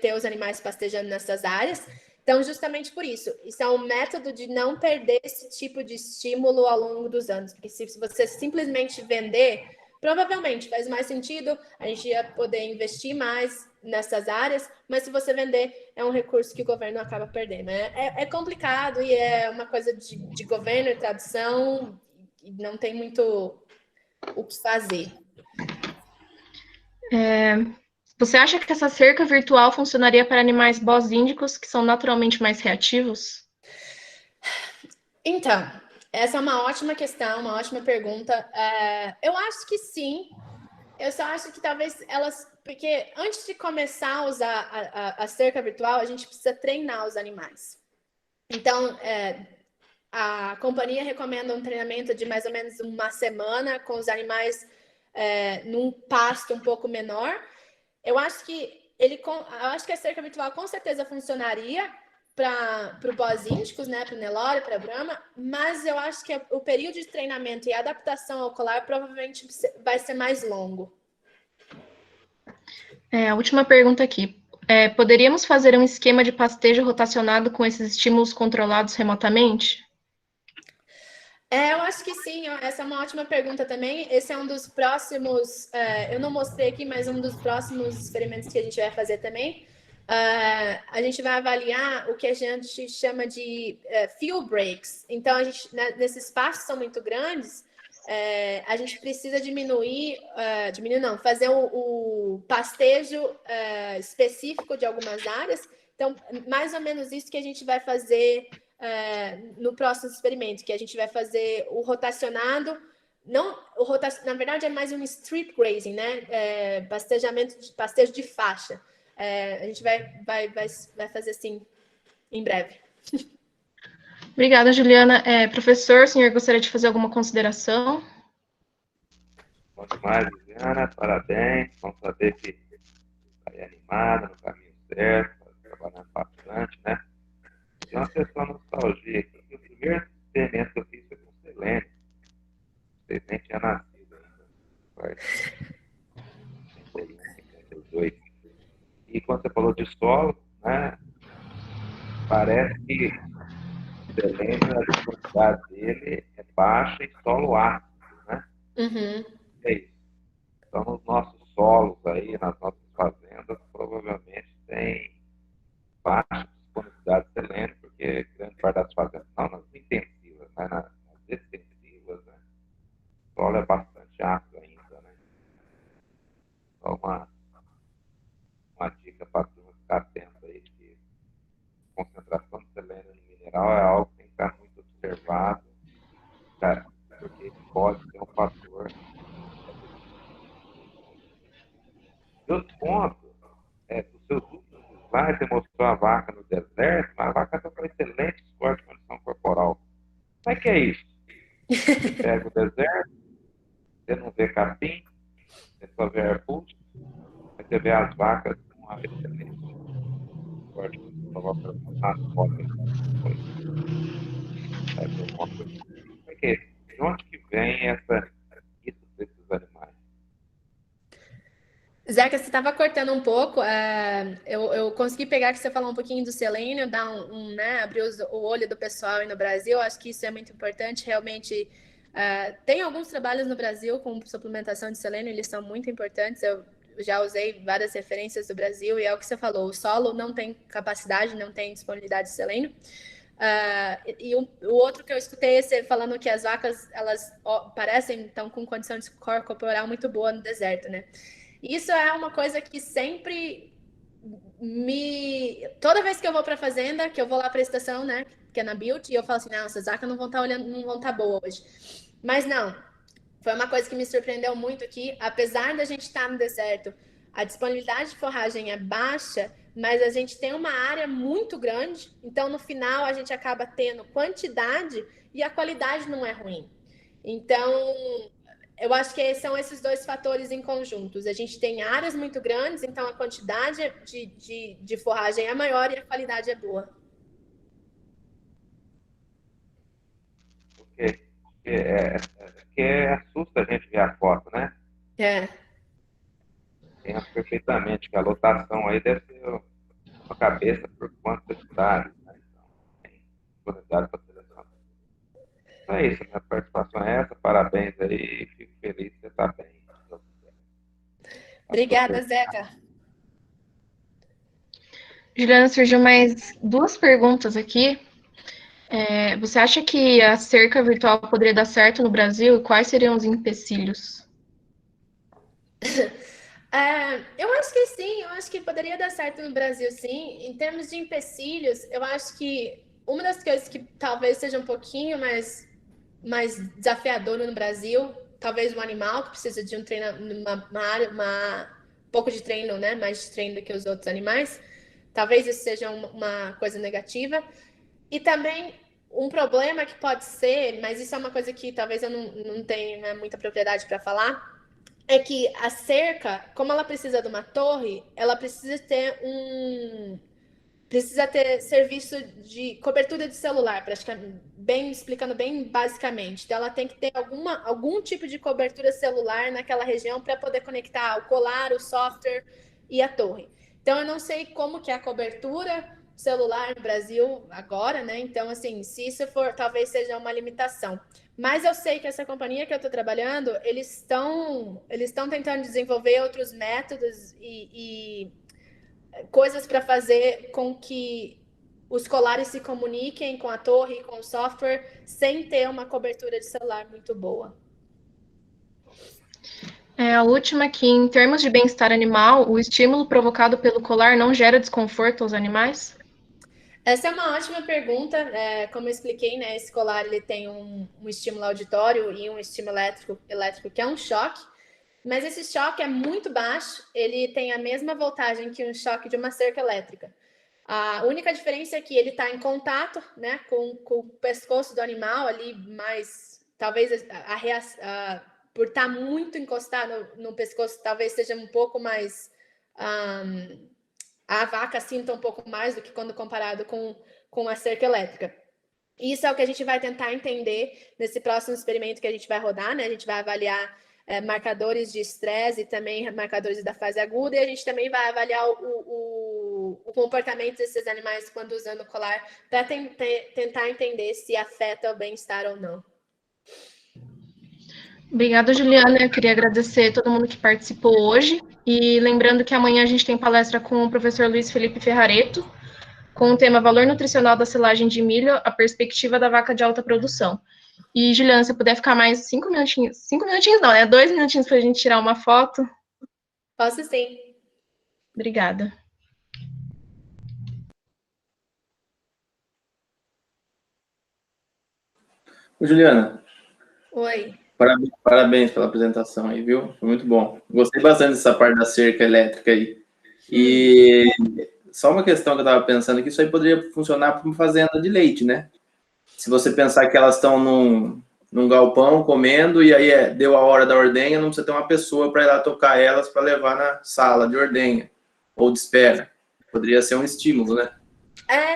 ter os animais pastejando nessas áreas. Então, justamente por isso é um método de não perder esse tipo de estímulo ao longo dos anos, porque se você simplesmente vender, provavelmente faz mais sentido, a gente ia poder investir mais nessas áreas, mas se você vender, é um recurso que o governo acaba perdendo. É complicado e é uma coisa de governo e tradução, e não tem muito o que fazer. Você acha que essa cerca virtual funcionaria para animais bosíndicos, que são naturalmente mais reativos? Então, essa é uma ótima questão, uma ótima pergunta. Eu acho que sim. Eu só acho que talvez elas... Porque antes de começar a usar a cerca virtual, a gente precisa treinar os animais. Então, a companhia recomenda um treinamento de mais ou menos uma semana com os animais num pasto um pouco menor. Eu acho que a cerca virtual com certeza funcionaria para o bosíndicos, né, para o Nelore, para a Brahma, mas eu acho que o período de treinamento e adaptação ao colar provavelmente vai ser mais longo. A última pergunta aqui. Poderíamos fazer um esquema de pastejo rotacionado com esses estímulos controlados remotamente? Eu acho que sim, essa é uma ótima pergunta também. Esse é um dos próximos, eu não mostrei aqui, mas um dos próximos experimentos que a gente vai fazer também. A gente vai avaliar o que a gente chama de fuel breaks. Então, nesses pastos são muito grandes, a gente precisa fazer o pastejo específico de algumas áreas. Então, mais ou menos isso que a gente vai fazer no próximo experimento, que a gente vai fazer o rotacionado, na verdade é mais um strip grazing, né? Pastejo de faixa. A gente vai fazer assim em breve. Obrigada, Juliana. Professor, o senhor gostaria de fazer alguma consideração? Bom demais, Juliana, parabéns. Vamos saber que está aí animada, no caminho certo, trabalhando bastante, né? E uma questão de nostalgia aqui, que o primeiro experimento que eu fiz foi com selênio. Vocês nem tinham nascido ainda. Foi 51, 52. E quando você falou de solo, né? Parece que o selênio, a disponibilidade dele é baixa em solo ácido, né? Uhum. É isso. Então, nos nossos solos aí, nas nossas fazendas, provavelmente tem baixa disponibilidade de selênio, porque grande parte das fazendas, não nas intensivas, mas nas extensivas, né? O solo é bastante ácido ainda, né? Então, uma dica para a turma ficar atento aí, que a concentração de selênio no mineral é algo que tem que estar muito observado, tá? Porque pode ser um fator. E outro ponto, dos seus últimos slides, você mostrou a vaca no deserto, mas a vaca está com excelente score de condição corporal. Como é que é isso? Você pega o deserto, você não vê capim, você só vê arbusto, mas você vê as vacas com uma excelente score de condição corporal nas fotos. Como é que é? De onde que vem isso desses animais? Zeca, você estava cortando um pouco. Eu consegui pegar que você falou um pouquinho do selênio, dar né, abrir o olho do pessoal aí no Brasil. Acho que isso é muito importante. Realmente, tem alguns trabalhos no Brasil com suplementação de selênio, eles são muito importantes. Eu já usei várias referências do Brasil e é o que você falou: o solo não tem capacidade, não tem disponibilidade de selênio. E o outro que eu escutei é você falando que as vacas, elas parecem estão com condição de score corporal muito boa no deserto, né? Isso é uma coisa que sempre toda vez que eu vou para a fazenda, que eu vou lá para a estação, né, que é na Beauty, eu falo assim, não, essas vacas não vão estar olhando, não vão estar boas hoje. Mas não, foi uma coisa que me surpreendeu muito aqui, apesar da gente estar no deserto, a disponibilidade de forragem é baixa, mas a gente tem uma área muito grande, então no final a gente acaba tendo quantidade e a qualidade não é ruim. Então, eu acho que são esses dois fatores em conjuntos. A gente tem áreas muito grandes, então a quantidade de forragem é maior e a qualidade é boa. Porque assusta a gente ver a foto, né? Entendo perfeitamente que a lotação aí deve ser uma cabeça por quantidade, né? Então, tem disponibilidade para selecionar. Então é isso, minha participação é essa. Parabéns aí, fico feliz que você está bem. Obrigada, Zeca. Juliana, surgiu mais duas perguntas aqui. Você acha que a cerca virtual poderia dar certo no Brasil? E quais seriam os empecilhos? Eu acho que sim, eu acho que poderia dar certo no Brasil, sim. Em termos de empecilhos, eu acho que uma das coisas que talvez seja um pouquinho mais desafiadora no Brasil, talvez um animal que precisa de um treino, um pouco de treino, né? Mais de treino do que os outros animais. Talvez isso seja uma coisa negativa. E também um problema que pode ser, mas isso é uma coisa que talvez eu não tenha muita propriedade para falar, é que a cerca, como ela precisa de uma torre, ela precisa ter serviço de cobertura de celular, praticamente, explicando bem basicamente. Então, ela tem que ter algum tipo de cobertura celular naquela região para poder conectar o colar, o software e a torre. Então, eu não sei como que é a cobertura celular no Brasil agora, né? Então, assim, se isso for, talvez seja uma limitação. Mas eu sei que essa companhia que eu estou trabalhando, eles estão tentando desenvolver outros métodos e coisas para fazer com que os colares se comuniquem com a torre e com o software sem ter uma cobertura de celular muito boa. A última aqui, em termos de bem-estar animal, o estímulo provocado pelo colar não gera desconforto aos animais? Essa é uma ótima pergunta. Como eu expliquei, né, esse colar ele tem um estímulo auditório e um estímulo elétrico que é um choque. Mas esse choque é muito baixo, ele tem a mesma voltagem que um choque de uma cerca elétrica. A única diferença é que ele está em contato, né, com o pescoço do animal ali, mas talvez por estar muito encostado no pescoço, talvez seja um pouco mais... a vaca sinta um pouco mais do que quando comparado com a cerca elétrica. Isso é o que a gente vai tentar entender nesse próximo experimento que a gente vai rodar, né? A gente vai avaliar marcadores de estresse e também marcadores da fase aguda, e a gente também vai avaliar o comportamento desses animais quando usando o colar para tentar entender se afeta o bem-estar ou não. Obrigada, Juliana. Eu queria agradecer a todo mundo que participou hoje. E lembrando que amanhã a gente tem palestra com o professor Luiz Felipe Ferrareto, com o tema Valor Nutricional da Silagem de Milho, a perspectiva da vaca de alta produção. E, Juliana, se puder ficar mais 5 minutinhos, 5 minutinhos não, né? 2 minutinhos para a gente tirar uma foto. Posso sim. Obrigada. Juliana. Oi. Parabéns pela apresentação aí, viu? Foi muito bom. Gostei bastante dessa parte da cerca elétrica aí. E só uma questão que eu estava pensando, que isso aí poderia funcionar para uma fazenda de leite, né? Se você pensar que elas estão num galpão comendo e aí deu a hora da ordenha, não precisa ter uma pessoa para ir lá tocar elas para levar na sala de ordenha ou de espera. Poderia ser um estímulo, né?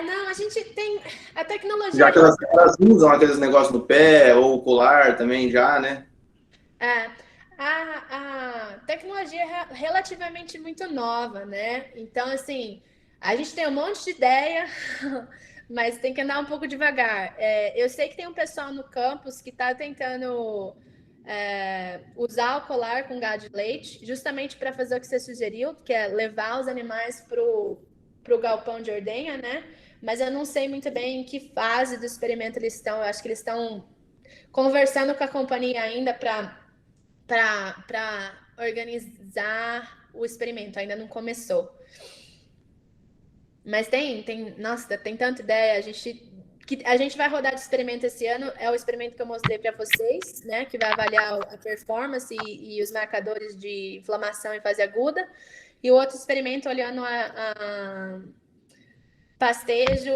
Não, a gente tem a tecnologia... Já que elas usam aqueles negócios no pé ou colar também já, né? A tecnologia é relativamente muito nova, né? Então, assim, a gente tem um monte de ideia, mas tem que andar um pouco devagar. Eu sei que tem um pessoal no campus que está tentando usar o colar com gado de leite, justamente para fazer o que você sugeriu, que é levar os animais para o galpão de ordenha, né? Mas eu não sei muito bem em que fase do experimento eles estão. Eu acho que eles estão conversando com a companhia ainda para organizar o experimento. Ainda não começou. Mas nossa, tem tanta ideia. A gente vai rodar de experimento esse ano. É o experimento que eu mostrei para vocês, né? Que vai avaliar a performance e os marcadores de inflamação em fase aguda. E o outro experimento olhando a pastejo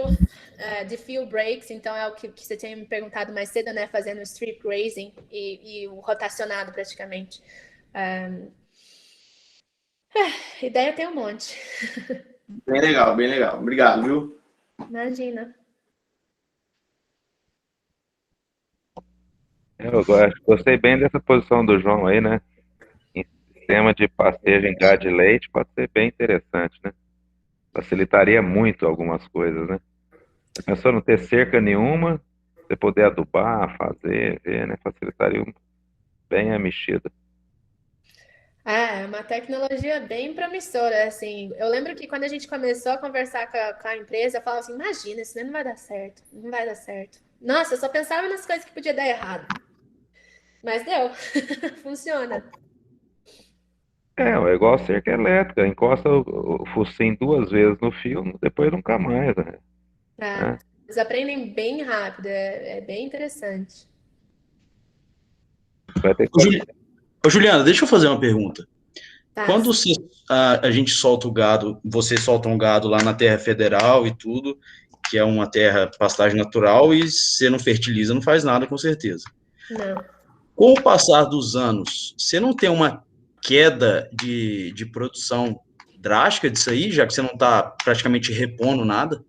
de field breaks, então é o que você tinha me perguntado mais cedo, né? Fazendo strip grazing e o rotacionado praticamente. Ideia tem um monte. Bem legal, bem legal. Obrigado, viu? Imagina. Eu gostei bem dessa posição do João aí, né? Em sistema de pastejo em gado de leite pode ser bem interessante, né? Facilitaria muito algumas coisas, né? Você pensou não ter cerca nenhuma, você poder adubar, fazer, ver, né? Facilitaria bem a mexida. É uma tecnologia bem promissora, assim. Eu lembro que quando a gente começou a conversar com a empresa, eu falava assim, imagina, isso não vai dar certo, não vai dar certo. Nossa, eu só pensava nas coisas que podia dar errado. Mas deu, funciona. É igual cerca elétrica, encosta o focinho 2 vezes no fio, depois nunca mais, né? É, É. eles aprendem bem rápido, é bem interessante. Vai ter Ô, que... Ô, Juliana, deixa eu fazer uma pergunta. Tá. Quando a gente solta o gado, você solta um gado lá na terra federal e tudo, que é uma terra pastagem natural, e você não fertiliza, não faz nada, com certeza. Não. Com o passar dos anos, você não tem uma queda de produção drástica disso aí, já que você não está praticamente repondo nada?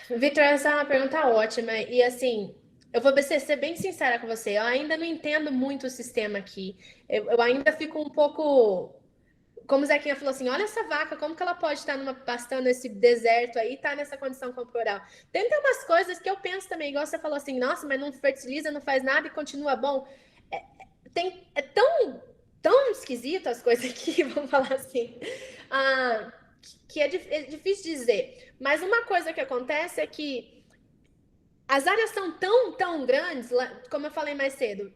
Vitor, essa é uma pergunta ótima. E assim, eu vou ser bem sincera com você, eu ainda não entendo muito o sistema aqui. Eu ainda fico um pouco. Como o Zequinha falou assim, olha essa vaca, como que ela pode estar pastando esse deserto aí, tá nessa condição corporal? Tem umas coisas que eu penso também, igual você falou assim, nossa, mas não fertiliza, não faz nada e continua bom. É tão esquisito as coisas aqui, vamos falar assim, que é difícil dizer. Mas uma coisa que acontece é que as áreas são tão grandes, como eu falei mais cedo,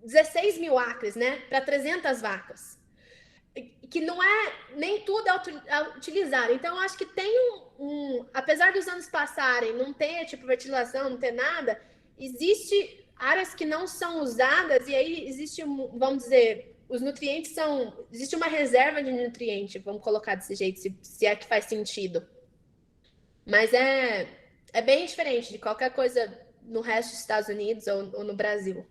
16 mil acres, né, para 300 vacas. Que não é nem tudo é utilizado. Então, eu acho que tem apesar dos anos passarem, não ter tipo fertilização, não ter nada, existe áreas que não são usadas e aí existe, vamos dizer, os nutrientes são, existe uma reserva de nutriente, vamos colocar desse jeito, se é que faz sentido. Mas é bem diferente de qualquer coisa no resto dos Estados Unidos ou no Brasil.